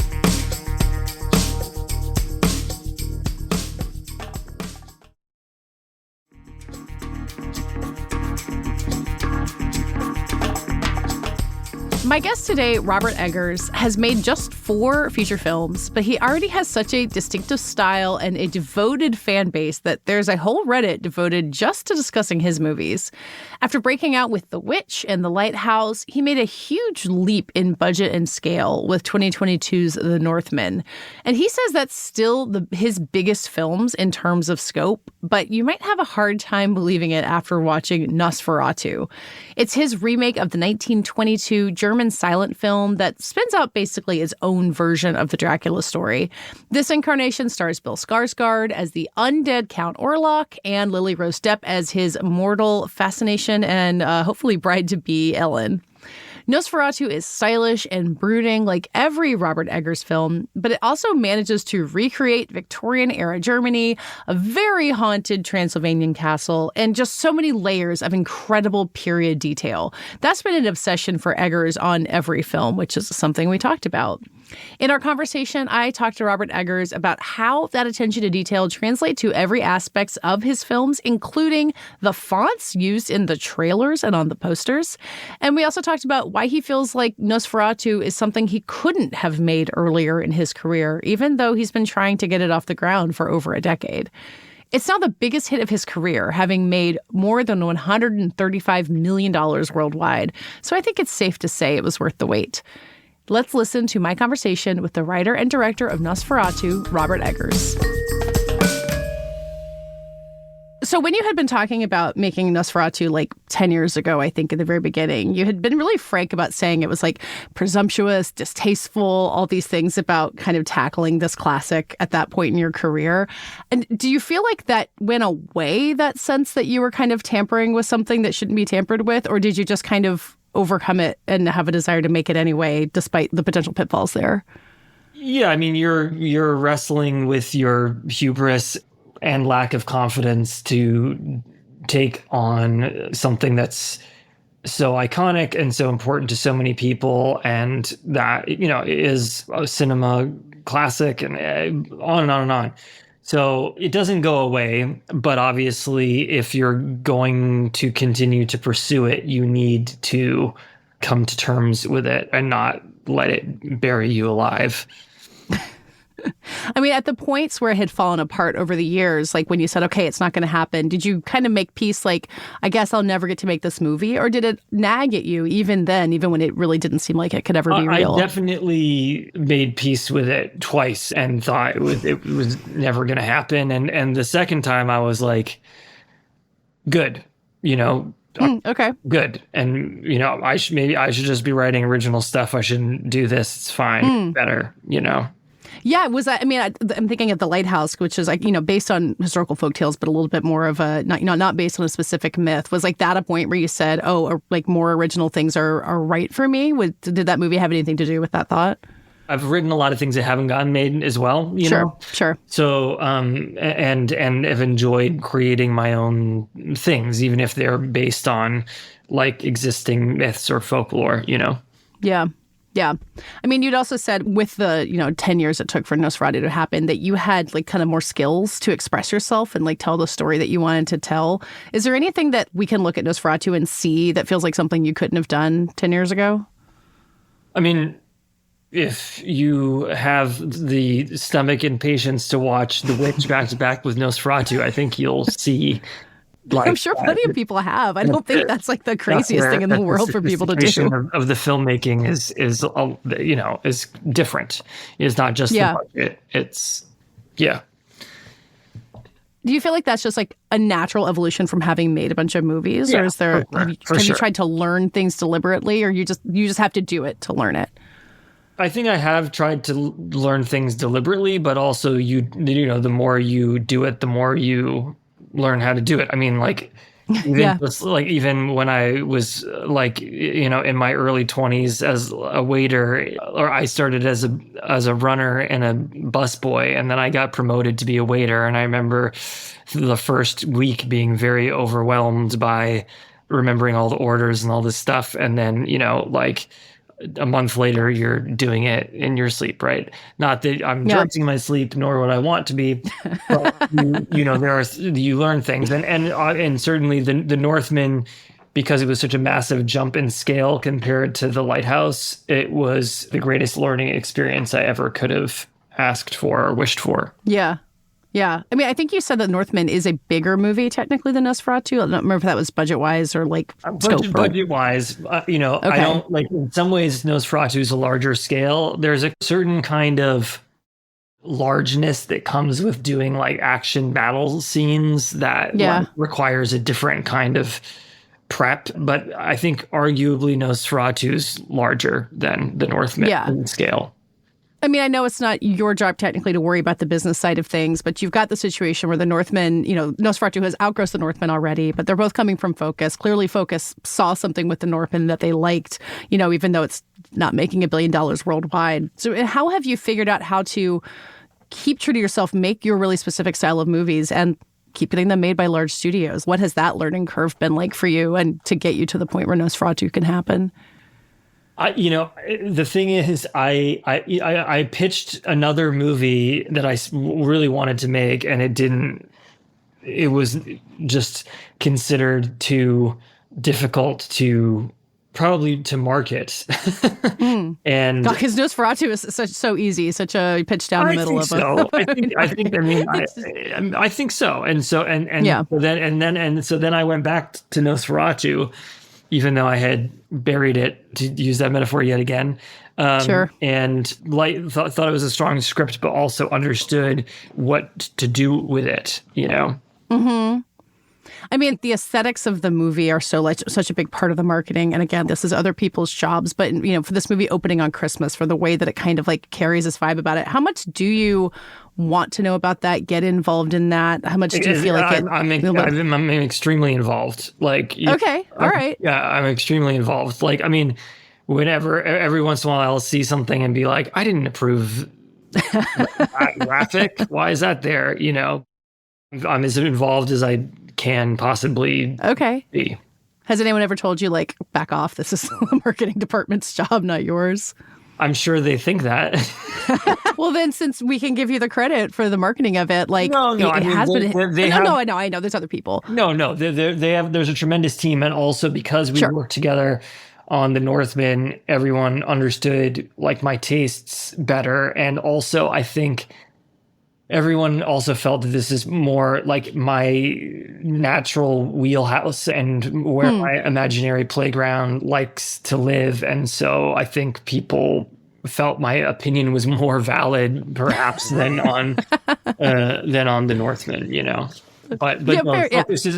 My guest today, Robert Eggers, has made just 4 feature films, but he already has such a distinctive style and a devoted fan base that there's a whole Reddit devoted just to discussing his movies. After breaking out with The Witch and The Lighthouse, he made a huge leap in budget and scale with 2022's The Northman. And he says that's still his biggest films in terms of scope, but you might have a hard time believing it after watching Nosferatu. It's his remake of the 1922 German silent film that spins out basically its own version of the Dracula story. This incarnation stars Bill Skarsgård as the undead Count Orlok and Lily Rose Depp as his mortal fascination and hopefully bride-to-be Ellen. Nosferatu is stylish and brooding like every Robert Eggers film, but it also manages to recreate Victorian-era Germany, a very haunted Transylvanian castle, and just so many layers of incredible period detail. That's been an obsession for Eggers on every film, which is something we talked about. In our conversation, I talked to Robert Eggers about how that attention to detail translates to every aspect of his films, including the fonts used in the trailers and on the posters. And we also talked about why he feels like Nosferatu is something he couldn't have made earlier in his career, even though he's been trying to get it off the ground for over a decade. It's now the biggest hit of his career, having made more than $135 million worldwide. So I think it's safe to say it was worth the wait. Let's listen to my conversation with the writer and director of Nosferatu, Robert Eggers. So when you had been talking about making Nosferatu like 10 years ago, I think at the very beginning, you had been really frank about saying it was like presumptuous, distasteful, all these things about kind of tackling this classic at that point in your career. And do you feel like that went away, that sense that you were kind of tampering with something that shouldn't be tampered with? Or did you just kind of overcome it and have a desire to make it anyway, despite the potential pitfalls there? Yeah, I mean, you're wrestling with your hubris and lack of confidence to take on something that's so iconic and so important to so many people, and that, is a cinema classic, and on and on and on. So it doesn't go away, but obviously if you're going to continue to pursue it, you need to come to terms with it and not let it bury you alive. I mean, at the points where it had fallen apart over the years, like when you said, okay, it's not going to happen, did you kind of make peace like, I guess I'll never get to make this movie? Or did it nag at you even then, even when it really didn't seem like it could ever be real? I definitely made peace with it twice and thought it was never going to happen. And the second time I was like, good, okay. Good. And, I should just be writing original stuff. I shouldn't do this. It's fine. Better, Yeah, was that? I mean, I'm thinking of The Lighthouse, which is like, based on historical folktales, but a little bit more of a not based on a specific myth. Was like that a point where you said, "Oh, like more original things are right for me"? Did that movie have anything to do with that thought? I've written a lot of things that haven't gotten made as well. You know? Sure. So, and have enjoyed creating my own things, even if they're based on like existing myths or folklore. Yeah. Yeah. I mean, you'd also said with the, 10 years it took for Nosferatu to happen that you had like kind of more skills to express yourself and like tell the story that you wanted to tell. Is there anything that we can look at Nosferatu and see that feels like something you couldn't have done 10 years ago? I mean, if you have the stomach and patience to watch The Witch back to back with Nosferatu, I think you'll see like I'm sure plenty of people have. I don't think that's like the craziest thing in the world for people to do. Of the filmmaking is different. It's not just the budget. It's Do you feel like that's just like a natural evolution from having made a bunch of movies, or is there have you tried to learn things deliberately, or you just have to do it to learn it? I think I have tried to learn things deliberately, but also the more you do it, the more you learn how to do it. I mean, like even when I was like, in my early 20s as a waiter, or I started as a runner and a busboy, and then I got promoted to be a waiter. And I remember the first week being very overwhelmed by remembering all the orders and all this stuff. And then, like a month later, you're doing it in your sleep, right? Not that I'm drugging my sleep, nor would I want to be. But you learn things, and certainly the Northman, because it was such a massive jump in scale compared to the Lighthouse, it was the greatest learning experience I ever could have asked for or wished for. Yeah. Yeah. I mean, I think you said that Northman is a bigger movie technically than Nosferatu. I don't remember if that was budget-wise or like scope. Budget-wise, okay. I don't like, in some ways Nosferatu is a larger scale. There's a certain kind of largeness that comes with doing like action battle scenes that requires a different kind of prep. But I think arguably Nosferatu's larger than the Northman in scale. I mean, I know it's not your job technically to worry about the business side of things, but you've got the situation where the Northman, Nosferatu has outgrossed the Northman already, but they're both coming from Focus. Clearly, Focus saw something with the Northman that they liked, even though it's not making $1 billion worldwide. So how have you figured out how to keep true to yourself, make your really specific style of movies, and keep getting them made by large studios? What has that learning curve been like for you, and to get you to the point where Nosferatu can happen? The thing is, I pitched another movie that I really wanted to make, and it was just considered too difficult to market. And because Nosferatu is so easy, such a pitch down the middle of it. I think so. And so then I went back to Nosferatu, even though I had buried it, to use that metaphor yet again. Sure. And thought it was a strong script, but also understood what to do with it, Mm-hmm. I mean, the aesthetics of the movie are such a big part of the marketing. And again, this is other people's jobs. But, for this movie opening on Christmas, for the way that it kind of like carries this vibe about it, how much do you want to know about that, get involved in that? How much do you feel like it? I'm extremely involved. Like, okay. All right. Yeah, I'm extremely involved. Like, I mean, every once in a while I'll see something and be like, I didn't approve that graphic. Why is that there? I'm as involved as I can possibly be. Has anyone ever told you, like, back off, this is the marketing department's job, not yours? I'm sure they think that. Well, then, since we can give you the credit for the marketing of it, like, I know. There's other people. No. There's a tremendous team. And also because we work together on the Northman, everyone understood, like, my tastes better. And also, I think everyone also felt that this is more like my natural wheelhouse and where my imaginary playground likes to live. And so I think people felt my opinion was more valid, perhaps, than on the Northman, But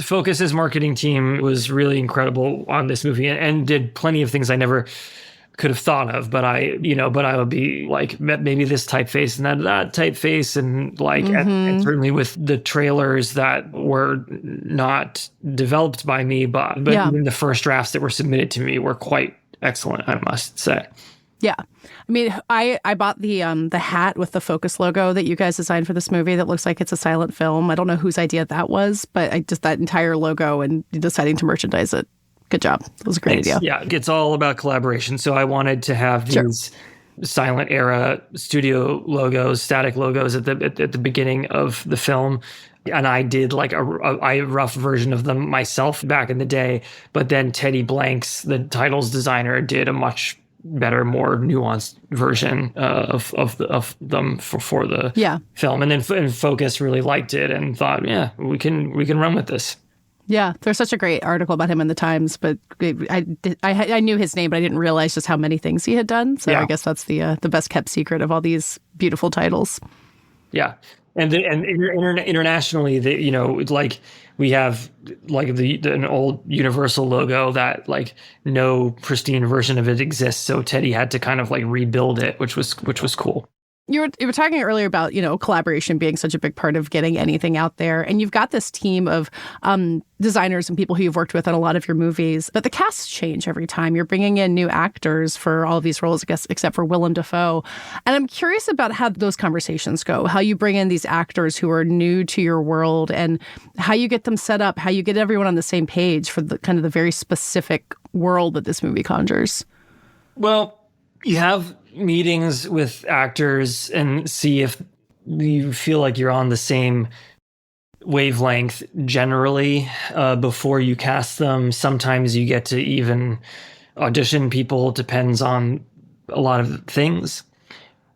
Focus's marketing team was really incredible on this movie and did plenty of things I never could have thought of, but I would be like, maybe this typeface and that typeface, and like, and certainly with the trailers that were not developed by me, but even the first drafts that were submitted to me were quite excellent, I must say. Yeah. I mean, I bought the hat with the Focus logo that you guys designed for this movie that looks like it's a silent film. I don't know whose idea that was, but that entire logo and deciding to merchandise it. Good job. It was a great idea. Yeah, it's all about collaboration. So I wanted to have these silent era studio logos, static logos at the beginning of the film. And I did like a rough version of them myself back in the day. But then Teddy Blanks, the titles designer, did a much better, more nuanced version of them for the film. And then Focus really liked it and thought, we can run with this. Yeah, there's such a great article about him in the Times, but I knew his name, but I didn't realize just how many things he had done. So I guess that's the best kept secret of all these beautiful titles. Yeah, and internationally, like we have like an old Universal logo that like no pristine version of it exists, so Teddy had to kind of like rebuild it, which was cool. You were talking earlier about, collaboration being such a big part of getting anything out there. And you've got this team of designers and people who you've worked with on a lot of your movies. But the casts change every time. You're bringing in new actors for all of these roles, I guess, except for Willem Dafoe. And I'm curious about how those conversations go, how you bring in these actors who are new to your world and how you get them set up, how you get everyone on the same page for the kind of the very specific world that this movie conjures. Well, you have meetings with actors and see if you feel like you're on the same wavelength generally before you cast them. Sometimes you get to even audition people. Depends on a lot of things.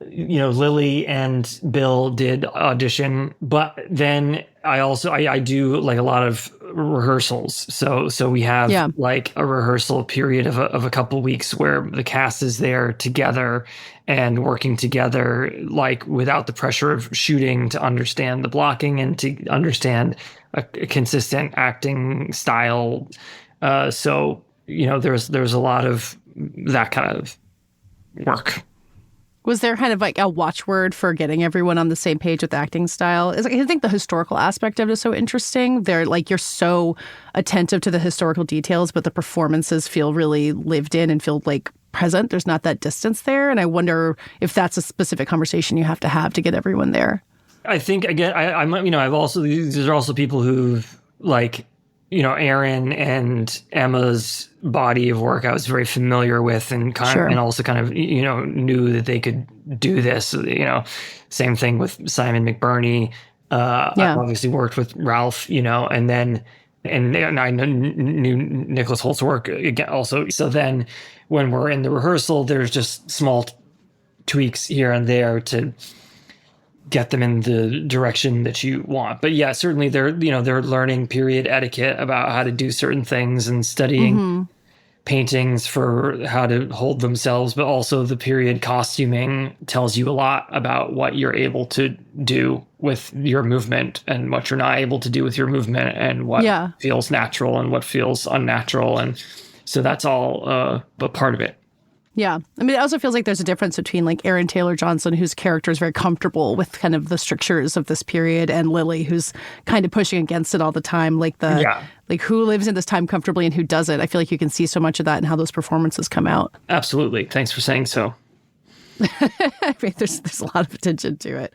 Lily and Bill did audition, but then I do like a lot of rehearsals. So we have like a rehearsal period of a couple weeks where the cast is there together and working together, like without the pressure of shooting, to understand the blocking and to understand a consistent acting style. There's a lot of that kind of work. Was there kind of like a watchword for getting everyone on the same page with the acting style? I think the historical aspect of it is so interesting. They're like, you're so attentive to the historical details, but the performances feel really lived in and feel like present. There's not that distance there. And I wonder if that's a specific conversation you have to get everyone there. I think, again, these are also people who've like, Aaron and Emma's body of work I was very familiar with and and also kind of, knew that they could do this, same thing with Simon McBurney. I've obviously worked with Ralph, and I knew Nicholas Holt's work again also. So then when we're in the rehearsal, there's just small tweaks here and there to get them in the direction that you want. But yeah, certainly they're learning period etiquette about how to do certain things and studying paintings for how to hold themselves, but also the period costuming tells you a lot about what you're able to do with your movement and what you're not able to do with your movement and what feels natural and what feels unnatural. And so that's all a part of it. Yeah. I mean, it also feels like there's a difference between like Aaron Taylor Johnson, whose character is very comfortable with kind of the strictures of this period, and Lily, who's kind of pushing against it all the time. Like like who lives in this time comfortably and who doesn't. I feel like you can see so much of that in how those performances come out. Absolutely. Thanks for saying so. I mean, there's a lot of attention to it.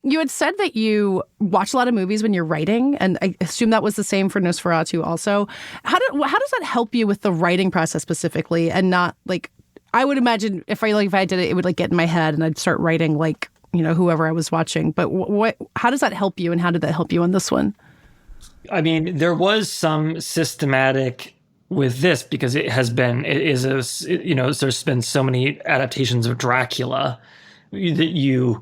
You had said that you watch a lot of movies when you're writing, and I assume that was the same for Nosferatu also. How does that help you with the writing process specifically, and not like, I would imagine if I did it, it would like get in my head and I'd start writing like, whoever I was watching. But how does that help you, and how did that help you on this one? I mean, there was some systematic with this because there's been so many adaptations of Dracula that you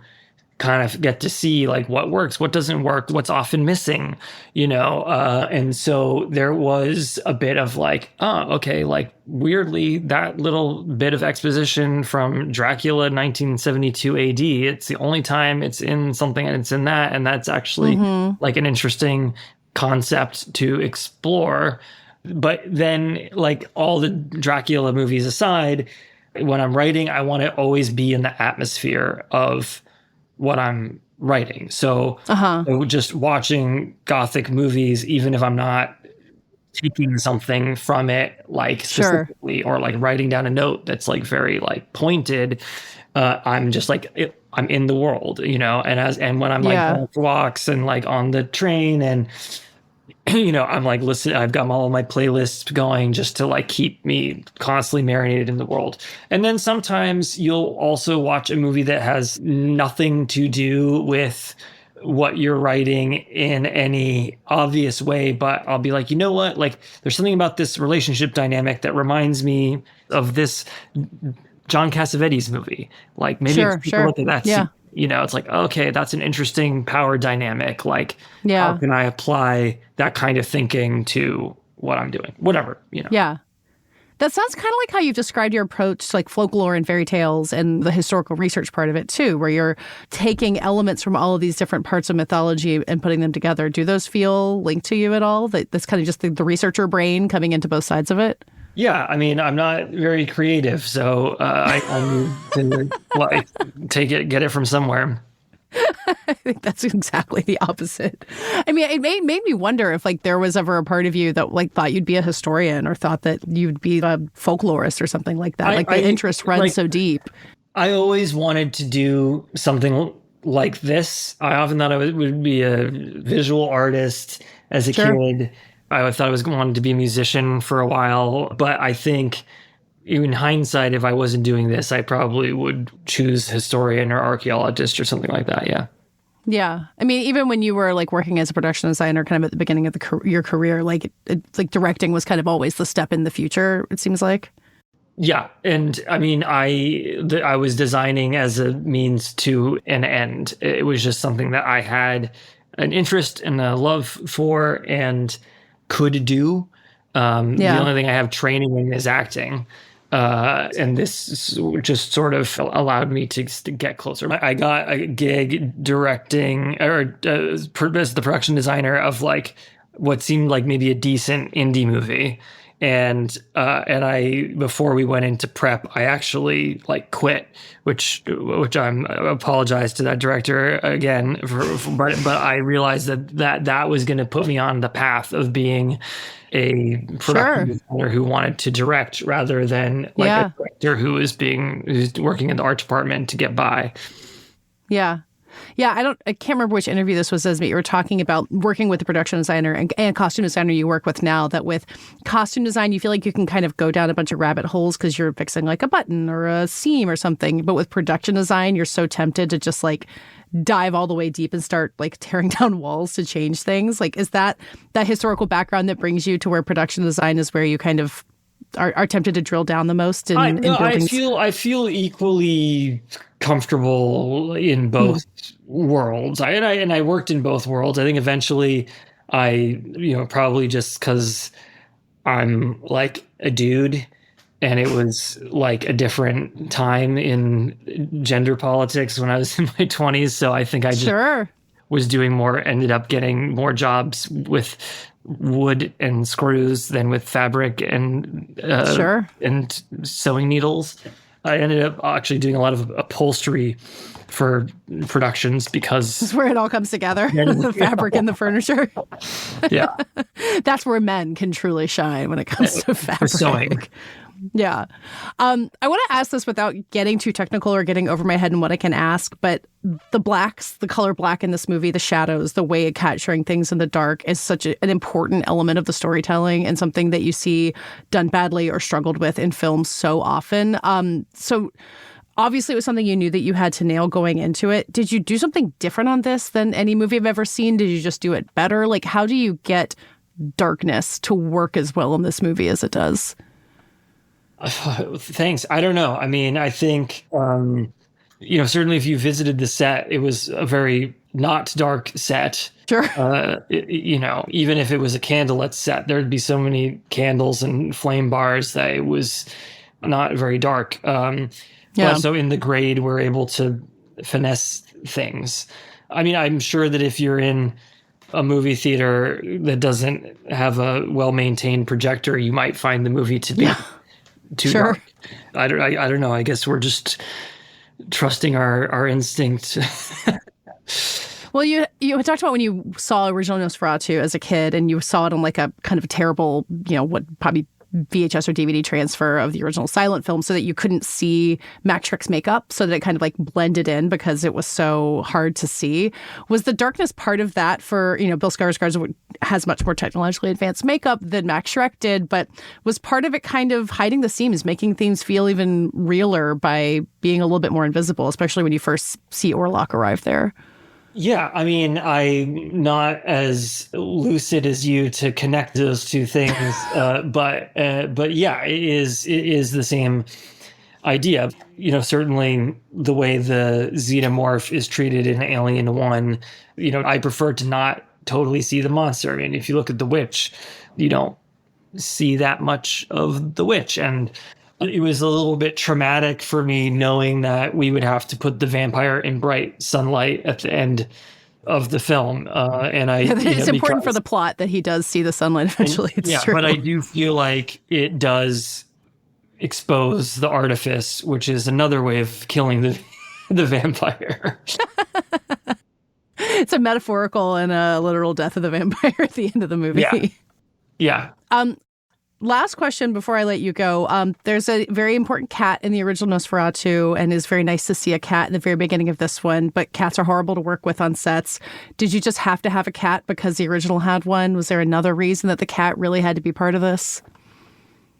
kind of get to see like what works, what doesn't work, what's often missing, and so there was a bit of like, oh, okay, like weirdly that little bit of exposition from Dracula 1972 AD, it's the only time it's in something and it's in that, and that's actually like an interesting concept to explore. But then, like, all the Dracula movies aside, when I'm writing, I want to always be in the atmosphere of what I'm writing. So just watching Gothic movies, even if I'm not taking something from it, like specifically, or like writing down a note that's like very like pointed, I'm just like, I'm in the world, and when I'm like going for walks and like on the train and I'm like, listen, I've got all my playlists going just to like keep me constantly marinated in the world. And then sometimes you'll also watch a movie that has nothing to do with what you're writing in any obvious way, but I'll be like, you know what? Like, there's something about this relationship dynamic that reminds me of this John Cassavetes movie. Like, maybe take a look at that. Yeah. it's like, okay, that's an interesting power dynamic. Like, yeah. how can I apply that kind of thinking to what I'm doing? Whatever, Yeah. That sounds kind of like how you've described your approach to like folklore and fairy tales and the historical research part of it too, where you're taking elements from all of these different parts of mythology and putting them together. Do those feel linked to you at all? That's kind of just the researcher brain coming into both sides of it? Yeah, I mean, I'm not very creative, so I need to get it from somewhere. I think that's exactly the opposite. I mean, it made me wonder if like there was ever a part of you that like thought you'd be a historian or thought that you'd be a folklorist or something like that. The interest runs so deep. I always wanted to do something like this. I often thought I would be a visual artist as a kid. I thought I was wanting to be a musician for a while, but I think in hindsight, if I wasn't doing this, I probably would choose historian or archaeologist or something like that. Yeah. Yeah. I mean, even when you were like working as a production designer kind of at the beginning of your career, like directing was kind of always the step in the future, it seems like. Yeah. And I mean, I was designing as a means to an end. It was just something that I had an interest and a love for and could do. The only thing I have training in is acting. And this just sort of allowed me to get closer. I got a gig directing or as the production designer of like what seemed like maybe a decent indie movie. And I, before we went into prep, I actually like quit, which I apologize to that director again but I realized that was going to put me on the path of being a production designer who wanted to direct rather than like a director who's working in the art department to get by. Yeah. Yeah, I can't remember which interview this was, but you were talking about working with the production designer and costume designer you work with now, that with costume design, you feel like you can kind of go down a bunch of rabbit holes because you're fixing like a button or a seam or something. But with production design, you're so tempted to just like dive all the way deep and start like tearing down walls to change things. Like, is that historical background that brings you to where production design is where you kind of are tempted to drill down the most in buildings? I feel equally comfortable in both worlds. I worked in both worlds. I think eventually probably just because I'm like a dude and it was like a different time in gender politics when I was in my 20s. So I think I just ended up getting more jobs with wood and screws than with fabric and sewing needles. I ended up actually doing a lot of upholstery for productions because this is where it all comes together. The fabric and the furniture. Yeah. That's where men can truly shine when it comes to fabric. For sewing. Yeah. I want to ask this without getting too technical or getting over my head in what I can ask, but the blacks, the color black in this movie, the shadows, the way of capturing things in the dark is such an important element of the storytelling and something that you see done badly or struggled with in films so often. So obviously it was something you knew that you had to nail going into it. Did you do something different on this than any movie I've ever seen? Did you just do it better? Like, how do you get darkness to work as well in this movie as it does? Thanks. I don't know. I mean, I think, certainly if you visited the set, it was a very not dark set. Sure. Even if it was a candlelit set, there'd be so many candles and flame bars that it was not very dark. But so in the grade, we're able to finesse things. I mean, I'm sure that if you're in a movie theater that doesn't have a well-maintained projector, you might find the movie to be too dark. I don't know. I guess we're just trusting our instinct. Well, you had talked about when you saw original Nosferatu as a kid and you saw it on like a kind of a terrible, what probably VHS or DVD transfer of the original silent film so that you couldn't see Max Schreck's makeup, so that it kind of like blended in because it was so hard to see. Was the darkness part of that for, Bill Skarsgård has much more technologically advanced makeup than Max Schreck did, but was part of it kind of hiding the seams, making things feel even realer by being a little bit more invisible, especially when you first see Orlok arrive there? Yeah, I mean, I'm not as lucid as you to connect those two things, but yeah, it is the same idea. Certainly the way the xenomorph is treated in Alien 1, I prefer to not totally see the monster. And if you look at the witch, you don't see that much of the witch. And it was a little bit traumatic for me knowing that we would have to put the vampire in bright sunlight at the end of the film. It's important for the plot that he does see the sunlight eventually. It's true. But I do feel like it does expose the artifice, which is another way of killing the vampire. It's a metaphorical and a literal death of the vampire at the end of the movie. Yeah. Last question before I let you go. There's a very important cat in the original Nosferatu, and it's very nice to see a cat in the very beginning of this one, but cats are horrible to work with on sets. Did you just have to have a cat because the original had one? Was there another reason that the cat really had to be part of this?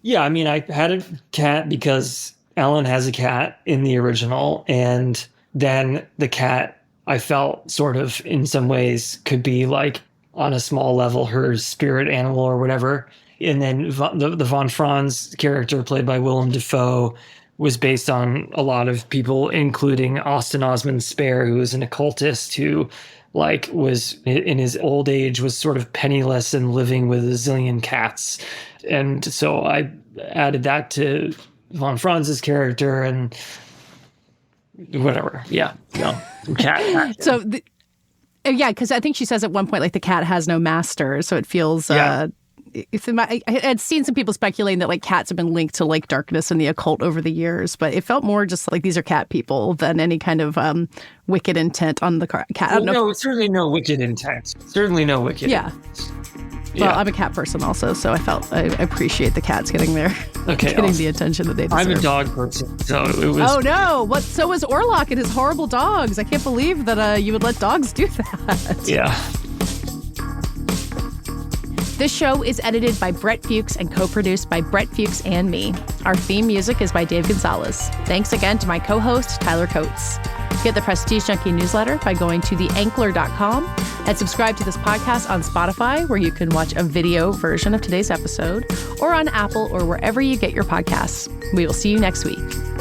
Yeah, I mean, I had a cat because Ellen has a cat in the original, and then the cat, I felt sort of in some ways could be like on a small level her spirit animal or whatever. And then the Von Franz character played by Willem Dafoe was based on a lot of people, including Austin Osman Spare, who was an occultist who was in his old age was sort of penniless and living with a zillion cats. And so I added that to Von Franz's character and whatever. Yeah. No. Cat. So, because I think she says at one point, the cat has no master. So it feels... I had seen some people speculating that cats have been linked to darkness and the occult over the years, but it felt more just these are cat people than any kind of wicked intent on the cat. I don't know. No, certainly no wicked intent. Certainly no wicked. Yeah. Well, I'm a cat person also, so I appreciate the cats getting getting the attention that they deserve. I'm a dog person, so it was. Oh no! So was Orlok and his horrible dogs. I can't believe that you would let dogs do that. Yeah. This show is edited by Brett Fuchs and co-produced by Brett Fuchs and me. Our theme music is by Dave Gonzalez. Thanks again to my co-host, Tyler Coates. Get the Prestige Junkie newsletter by going to theankler.com and subscribe to this podcast on Spotify, where you can watch a video version of today's episode, or on Apple or wherever you get your podcasts. We will see you next week.